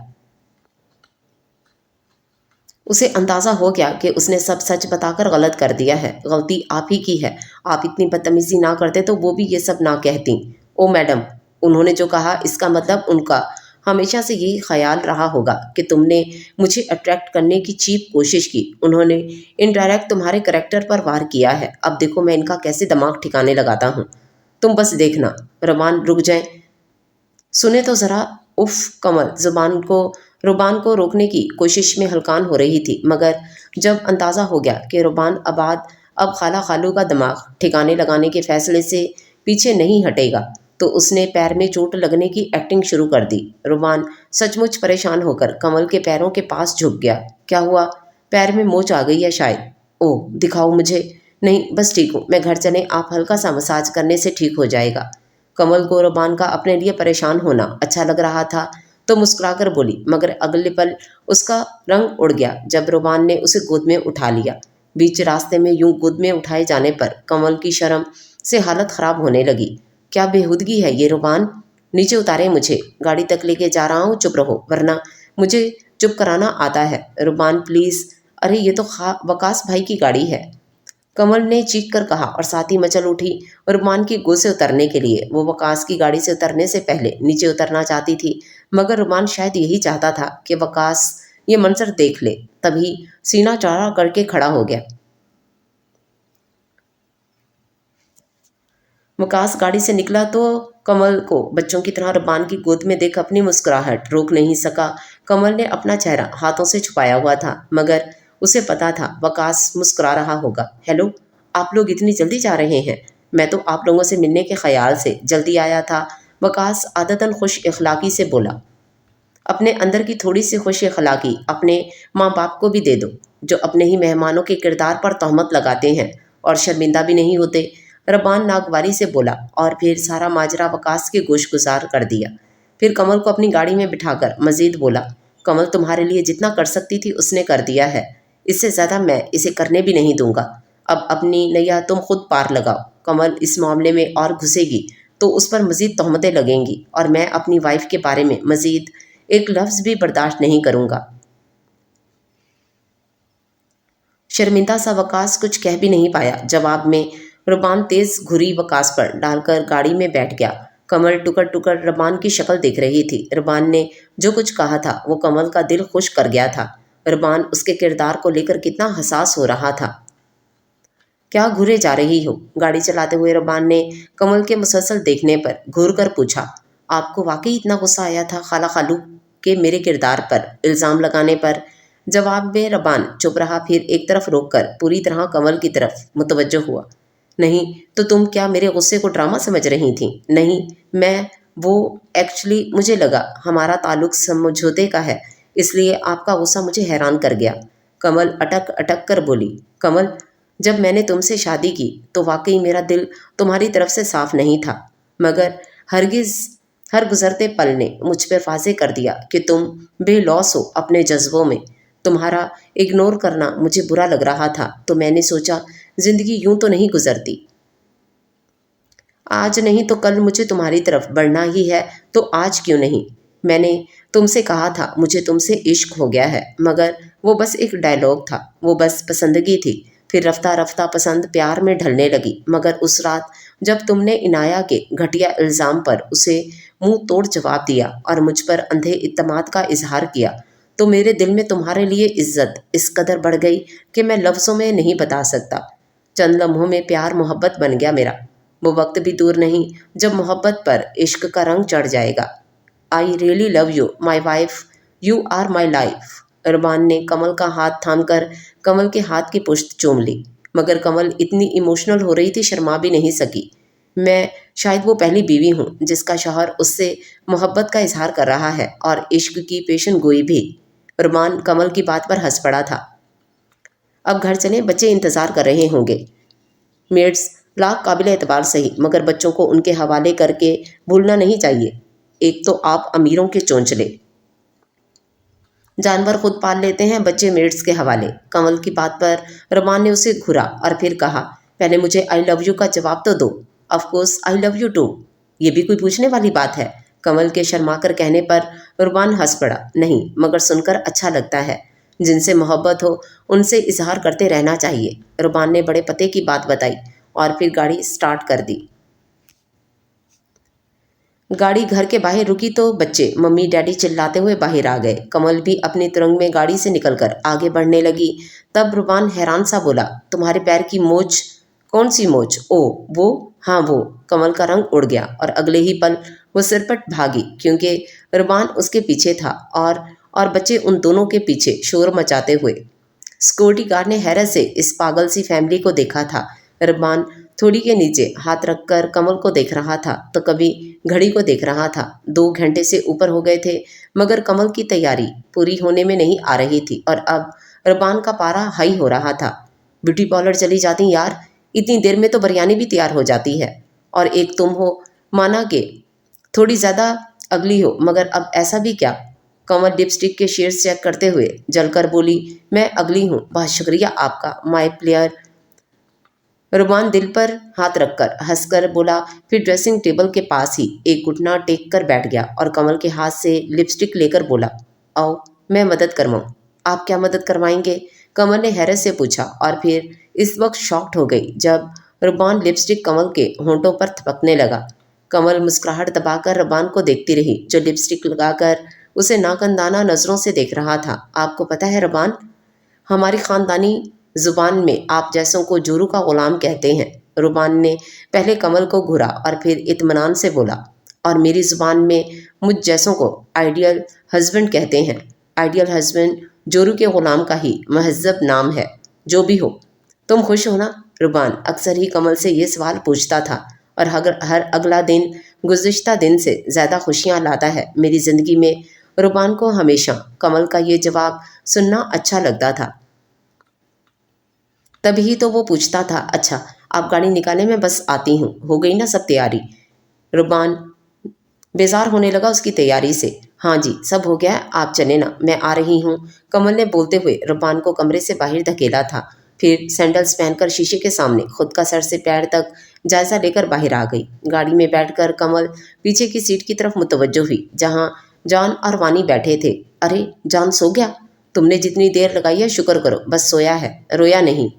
उसे अंदाज़ा हो गया कि उसने सब सच बताकर गलत कर दिया है। गलती आप ही की है। आप इतनी बदतमीज़ी ना करते तो वो भी ये सब ना कहती। ओ मैडम, उन्होंने जो कहा इसका मतलब उनका हमेशा से यही ख्याल रहा होगा कि तुमने मुझे अट्रैक्ट करने की चीप कोशिश की। उन्होंने इनडायरेक्ट तुम्हारे करेक्टर पर वार किया है। अब देखो मैं इनका कैसे दिमाग ठिकाने लगाता हूँ। तुम बस देखना। रुबान रुक जाए, सुने तो ज़रा। उफ, कमल रुबान को रोकने की कोशिश में हलकान हो रही थी, मगर जब अंदाज़ा हो गया कि रुबान अब खाला खालू का दिमाग ठिकाने लगाने के फैसले से पीछे नहीं हटेगा, तो उसने पैर में चोट लगने की एक्टिंग शुरू कर दी। रुबान सचमुच परेशान होकर कमल के पैरों के पास झुक गया। क्या हुआ? पैर में मोच आ गई है शायद। ओह, दिखाओ मुझे। नहीं, बस ठीक हूँ, मैं घर चलें, आप हल्का सा मसाज करने से ठीक हो जाएगा। कमल को रुबान का अपने लिए परेशान होना अच्छा लग रहा था। तो मुस्कुराकर बोली, मगर अगले पल उसका रंग उड़ गया जब रुबान ने उसे गोद में उठा लिया। बीच रास्ते में यूं गोद में उठाए जाने पर कमल की शर्म से हालत खराब होने लगी। क्या बेहूदगी है ये रुबान, नीचे उतारे मुझे, गाड़ी तक लेके जा रहा हूँ, चुप रहो वरना मुझे चुप कराना आता है। रुबान प्लीज, अरे ये तो वकास भाई की गाड़ी है, कमल ने चीख कर कहा और साथ ही मचल उठी रुमान की गोद से उतरने के लिए। वो वकास की गाड़ी से उतरने से पहले नीचे उतरना चाहती थी, मगर रुमान शायद यही चाहता था कि वकास ये मंजर देख ले, तभी सीना चौड़ा करके खड़ा हो गया। वकास गाड़ी से निकला तो कमल को बच्चों की तरह रुमान की गोद में देख अपनी मुस्कुराहट रोक नहीं सका। कमल ने अपना चेहरा हाथों से छुपाया हुआ था, मगर उसे पता था वकास मुस्कुरा रहा होगा। हेलो, आप लोग इतनी जल्दी जा रहे हैं? मैं तो आप लोगों से मिलने के ख्याल से जल्दी आया था, वकास आदतन खुश इखलाकी से बोला। अपने अंदर की थोड़ी सी खुश इखलाकी अपने माँ बाप को भी दे दो, जो अपने ही मेहमानों के किरदार पर तहमत लगाते हैं और शर्मिंदा भी नहीं होते, रबान नागवारी से बोला और फिर सारा माजरा वकास के गोश गुजार कर दिया। फिर कमल को अपनी गाड़ी में बिठाकर मजीद बोला, कमल तुम्हारे लिए जितना कर सकती थी उसने कर दिया है, इससे ज़्यादा मैं इसे करने भी नहीं दूंगा। अब अपनी नैया तुम खुद पार लगाओ। कमल इस मामले में और घुसेगी तो उस पर मजीद तहमतें लगेंगी और मैं अपनी वाइफ के बारे में मजीद एक लफ्ज़ भी बर्दाश्त नहीं करूंगा। शर्मिंदा सा वकास कुछ कह भी नहीं पाया। जवाब में रुबान तेज घुरी वकास पर डालकर गाड़ी में बैठ गया। कमल टुकर टुकर रबान की शक्ल देख रही थी। रबान ने जो कुछ कहा था वो कमल का दिल खुश कर गया था। रबान उसके किरदार को लेकर कितना हसास हो रहा था। क्या घूरे जा रही हो? गाड़ी चलाते हुए रबान ने कमल के मुसलसल देखने पर घूर कर पूछा, आपको वाकई इतना गुस्सा आया था खाला खालू के मेरे किरदार पर इल्ज़ाम लगाने पर? जवाब में रबान चुप रहा, फिर एक तरफ रोककर पूरी तरह कमल की तरफ मुतवज्जो हुआ। नहीं तो तुम क्या मेरे गुस्से को ड्रामा समझ रही थी? नहीं, मैं वो एक्चुअली मुझे लगा हमारा ताल्लुक समझौते का है, इसलिए आपका गुस्सा मुझे हैरान कर गया। कमल अटक अटक कर बोली, कमल जब मैंने तुमसे शादी की तो वाकई मेरा दिल तुम्हारी तरफ से साफ नहीं था, मगर हरगिज़ हर गुजरते पल ने मुझ पर वाज़ेह कर दिया कि तुम बेलौस हो अपने जज्बों में। तुम्हारा इग्नोर करना मुझे बुरा लग रहा था, तो मैंने सोचा ज़िंदगी यूं तो नहीं गुजरती, आज नहीं तो कल मुझे तुम्हारी तरफ बढ़ना ही है, तो आज क्यों नहीं? मैंने तुमसे कहा था मुझे तुमसे इश्क हो गया है, मगर वो बस एक डायलॉग था, वो बस पसंदगी थी। फिर रफ्ता रफ्ता पसंद प्यार में ढलने लगी, मगर उस रात जब तुमने इनाया के घटिया इल्ज़ाम पर उसे मुंह तोड़ जवाब दिया और मुझ पर अंधे इत्तेमाद का इजहार किया, तो मेरे दिल में तुम्हारे लिए इज्जत इस कदर बढ़ गई कि मैं लफ्ज़ों में नहीं बता सकता। चंद लम्हों में प्यार मोहब्बत बन गया मेरा। वो वक्त भी दूर नहीं जब मोहब्बत पर इश्क का रंग चढ़ जाएगा। I really love you my wife, you are my life. Arbaan ने कमल का हाथ थामकर कमल के हाथ की पुश्त चूम ली, मगर कमल इतनी इमोशनल हो रही थी शर्मा भी नहीं सकी। मैं शायद वो पहली बीवी हूँ जिसका शौहर उससे मोहब्बत का इजहार कर रहा है और इश्क की पेशन गोई भी। अरबान कमल की बात पर हंस पड़ा था। अब घर चलें, बच्चे इंतज़ार कर रहे होंगे। मेड्स लाख काबिल एतबार सही, मगर बच्चों को उनके हवाले करके भूलना नहीं चाहिए। एक तो आप अमीरों के चोंचले, जानवर खुद पाल लेते हैं, बच्चे मेड्स के हवाले। कमल की बात पर रमान ने उसे घुरा और फिर कहा, पहले मुझे आई लव यू का जवाब तो दो। Of course I love you too, ये भी कोई पूछने वाली बात है? कमल के शर्माकर कहने पर रुबान हंस पड़ा। नहीं, मगर सुनकर अच्छा लगता है। जिनसे मोहब्बत हो उनसे इजहार करते रहना चाहिए। रुबान ने बड़े पते की बात बताई और फिर गाड़ी स्टार्ट कर दी। गाड़ी घर के बाहर रुकी तो बच्चे मम्मी डैडी चिल्लाते हुए बाहर आ गए। कमल भी अपनी तुरंग में गाड़ी से निकलकर आगे बढ़ने लगी। तब रुबान हैरान सा बोला, तुम्हारे पैर की मोच? कौन सी मोच? ओ वो, हाँ वो। कमल का रंग उड़ गया और अगले ही पल वो सिरपट भागी, क्योंकि रुबान उसके पीछे था और बच्चे उन दोनों के पीछे शोर मचाते हुए। सिक्योरिटी गार्ड ने हैरत से इस पागल सी फैमिली को देखा था। रुबान थोड़ी के नीचे हाथ रखकर कमल को देख रहा था तो कभी घड़ी को देख रहा था। 2 घंटे से ऊपर हो गए थे, मगर कमल की तैयारी पूरी होने में नहीं आ रही थी और अब रुबान का पारा हाई हो रहा था। ब्यूटी पार्लर चली जाती यार, इतनी देर में तो बिरयानी भी तैयार हो जाती है। और एक तुम हो, माना कि थोड़ी ज़्यादा अगली हो, मगर अब ऐसा भी क्या? कमल लिपस्टिक के शेड्स चेक करते हुए जलकर बोली, मैं अगली हूँ, बहुत शुक्रिया आपका माय प्लेयर। रुमान दिल पर हाथ रखकर हंसकर बोला, फिर ड्रेसिंग टेबल के पास ही एक घुटना टेक कर बैठ गया और कमल के हाथ से लिपस्टिक लेकर बोला, आओ मैं मदद करवाऊँ। आप क्या मदद करवाएंगे? कमल ने हैरत से पूछा और फिर इस वक्त शॉक्ड हो गई जब रुमान लिपस्टिक कमल के होंठों पर थपकने लगा। कमल मुस्कुराहट दबाकर रुमान को देखती रही जो लिपस्टिक लगाकर उसे नाकंदाना नजरों से देख रहा था। आपको पता है रुमान, हमारी खानदानी जुबान में आप जैसों को जोरू का गुलाम कहते हैं। रुमान ने पहले कमल को घूरा और फिर इत्मीनान से बोला, और मेरी जुबान में मुझ जैसों को आइडियल हस्बैंड कहते हैं। आइडियल हस्बैंड जोरू के गुलाम का ही महज़ब नाम है। जो भी हो, तुम खुश हो ना? रुमान अक्सर ही कमल से ये सवाल पूछता था और हर अगला दिन गुज़िश्ता दिन से ज़्यादा खुशियाँ लाता है मेरी ज़िंदगी में। रुमान को हमेशा कमल का ये जवाब सुनना अच्छा लगता था। तभी तो वो पूछता था, अच्छा आप गाड़ी निकालें, मैं बस आती हूँ, हो गई ना सब तैयारी? रुमान बेजार होने लगा उसकी तैयारी से। हाँ जी, सब हो गया है, आप चले ना, मैं आ रही हूँ, कमल ने बोलते हुए रुमान को कमरे से बाहर धकेला था। फिर सैंडल्स पहनकर शीशे के सामने खुद का सर से पैर तक जायजा लेकर बाहर आ गई। गाड़ी में बैठकर कमल पीछे की सीट की तरफ मुतवज्जो हुई जहाँ जॉन और वानी बैठे थे। अरे जॉन सो गया? तुमने जितनी देर लगाई है शुक्र करो, बस सोया है, रोया नहीं।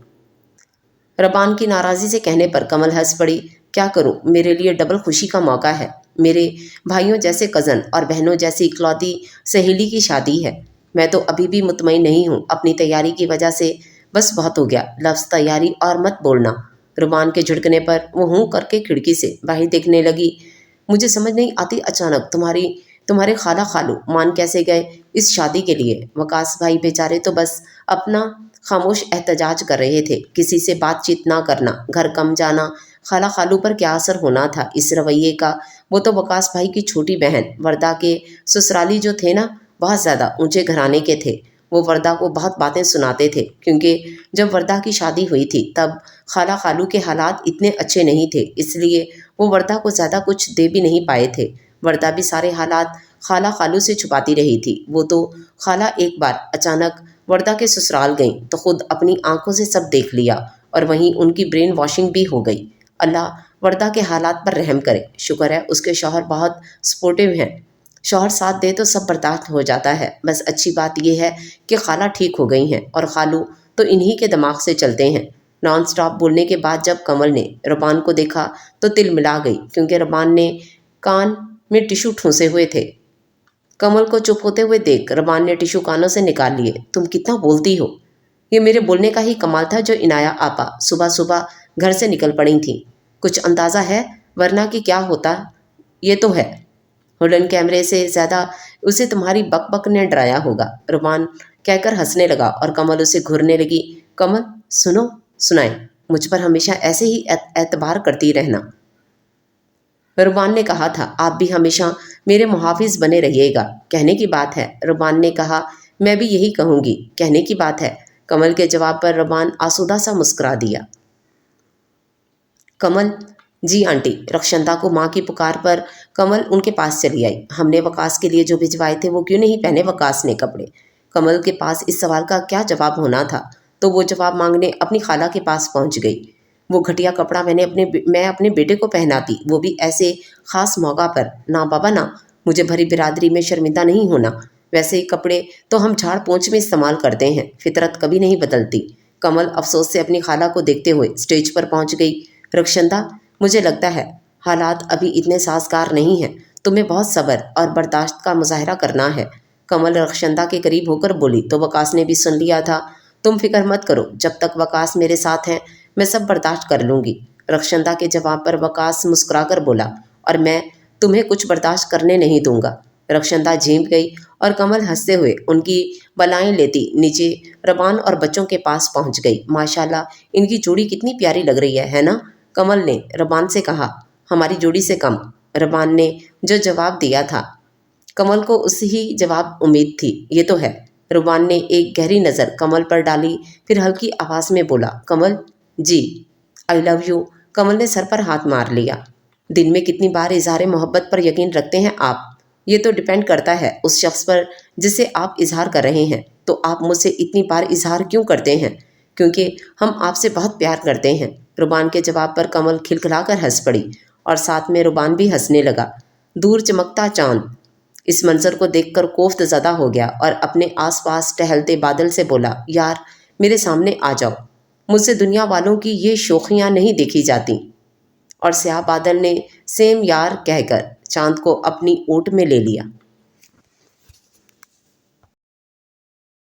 रबान की नाराज़ी से कहने पर कमल हंस पड़ी। क्या करूं, मेरे लिए डबल खुशी का मौका है। मेरे भाइयों जैसे कज़न और बहनों जैसी इकलौती सहेली की शादी है। मैं तो अभी भी मुतमईन नहीं हूँ अपनी तैयारी की वजह से। बस बहुत हो गया, लफ्ज़ तैयारी और मत बोलना। रुमान के झुड़कने पर वो हूँ करके खिड़की से बाहर देखने लगी। मुझे समझ नहीं आती, अचानक तुम्हारे खाला खालू मान कैसे गए इस शादी के लिए? वकास भाई बेचारे तो बस अपना खामोश एहतजाज कर रहे थे। किसी से बातचीत ना करना, घर कम जाना, खाला खालू पर क्या असर होना था इस रवैये का? वो तो वकास भाई की छोटी बहन वर्दा के ससुराली जो थे ना, बहुत ज़्यादा ऊंचे घराने के थे। वो वर्दा को बहुत बातें सुनाते थे क्योंकि जब वर्दा की शादी हुई थी तब खाला खालू के हालात इतने अच्छे नहीं थे, इसलिए वो वर्दा को ज़्यादा कुछ दे भी नहीं पाए थे। वर्दा भी सारे हालात खाला खालू से छुपाती रही थी। वो तो खाला एक बार अचानक वर्दा के ससुराल गईं तो खुद अपनी आंखों से सब देख लिया और वहीं उनकी ब्रेन वॉशिंग भी हो गई। अल्लाह वर्दा के हालात पर रहम करे। शुक्र है उसके शौहर बहुत सपोर्टिव हैं। शौहर साथ दे तो सब बर्दाश्त हो जाता है। बस अच्छी बात यह है कि खाला ठीक हो गई हैं और खालू तो इन्हीं के दिमाग से चलते हैं। नॉन स्टॉप बोलने के बाद जब कमल ने रुमान को देखा तो तिल मिला गई क्योंकि रुमान ने कान में टिशू ठूंसे हुए थे। कमल को चुप होते हुए देख रुमान ने टिशू कानों से निकाल लिए। तुम कितना बोलती हो? ये मेरे बोलने का ही कमाल था जो इनाया आपा सुबह सुबह घर से निकल पड़ी थी। कुछ अंदाज़ा है वरना कि क्या होता? ये तो है, हुडन कैमरे से ज़्यादा उसे तुम्हारी बक बक ने डराया होगा। रुमान कहकर हंसने लगा और कमल उसे घूरने लगी। कमल सुनो, सुनाए, मुझ पर हमेशा ऐसे ही एतबार करती रहना। रुमान ने कहा था, आप भी हमेशा मेरे मुहाफिज बने रहिएगा। कहने की बात है, रुमान ने कहा। मैं भी यही कहूँगी, कहने की बात है। कमल के जवाब पर रुमान आसूदा सा मुस्कुरा दिया। कमल, जी आंटी। रक्षंदा को माँ की पुकार पर कमल उनके पास चली आई। हमने वकास के लिए जो भिजवाए थे वो क्यों नहीं पहने वकास ने कपड़े? कमल के पास इस सवाल का क्या जवाब होना था, तो वो जवाब मांगने अपनी खाला के पास पहुंच गई। वो घटिया कपड़ा मैं अपने बेटे को पहनाती, वो भी ऐसे ख़ास मौका पर। ना बाबा ना, मुझे भरी बिरादरी में शर्मिंदा नहीं होना। वैसे ही कपड़े तो हम झाड़ पोंछ में इस्तेमाल करते हैं, फितरत कभी नहीं बदलती। कमल अफसोस से अपनी खाला को देखते हुए स्टेज पर पहुंच गई। रक्षंदा, मुझे लगता है हालात अभी इतने साजगार नहीं हैं। तुम्हें बहुत सब्र और बर्दाश्त का मुजाहरा करना है। कमल रक्षंदा के करीब होकर बोली तो वकास ने भी सुन लिया था। तुम फिक्र मत करो, जब तक वकास मेरे साथ हैं मैं सब बर्दाश्त कर लूँगी। रक्षंदा के जवाब पर वकास मुस्कुराकर बोला, और मैं तुम्हें कुछ बर्दाश्त करने नहीं दूंगा। रक्षंदा झेंप गई और कमल हंसते हुए उनकी बलाएं लेती नीचे रबान और बच्चों के पास पहुंच गई। माशाल्लाह, इनकी जोड़ी कितनी प्यारी लग रही है ना? कमल ने रबान से कहा। हमारी जोड़ी से कम, रबान ने जो जवाब दिया था। कमल को उसी ही जवाब उम्मीद थी। ये तो है। रुमान ने एक गहरी नज़र कमल पर डाली, फिर हल्की आवाज़ में बोला, कमल जी, आई लव यू। कमल ने सर पर हाथ मार लिया। दिन में कितनी बार इजहार मोहब्बत पर यकीन रखते हैं आप? ये तो डिपेंड करता है उस शख्स पर जिसे आप इजहार कर रहे हैं। तो आप मुझसे इतनी बार इजहार क्यों करते हैं? क्योंकि हम आपसे बहुत प्यार करते हैं। रुबान के जवाब पर कमल खिलखिलाकर हंस पड़ी और साथ में रुबान भी हंसने लगा। दूर चमकता चांद इस मंजर को देखकर कोफ्तज़दा हो गया और अपने आसपास टहलते बादल से बोला, यार मेरे सामने आ जाओ, मुझसे दुनिया वालों की ये शोखियाँ नहीं देखी जाती। और स्याह बादल ने सेम यार कहकर चांद को अपनी ओट में ले लिया।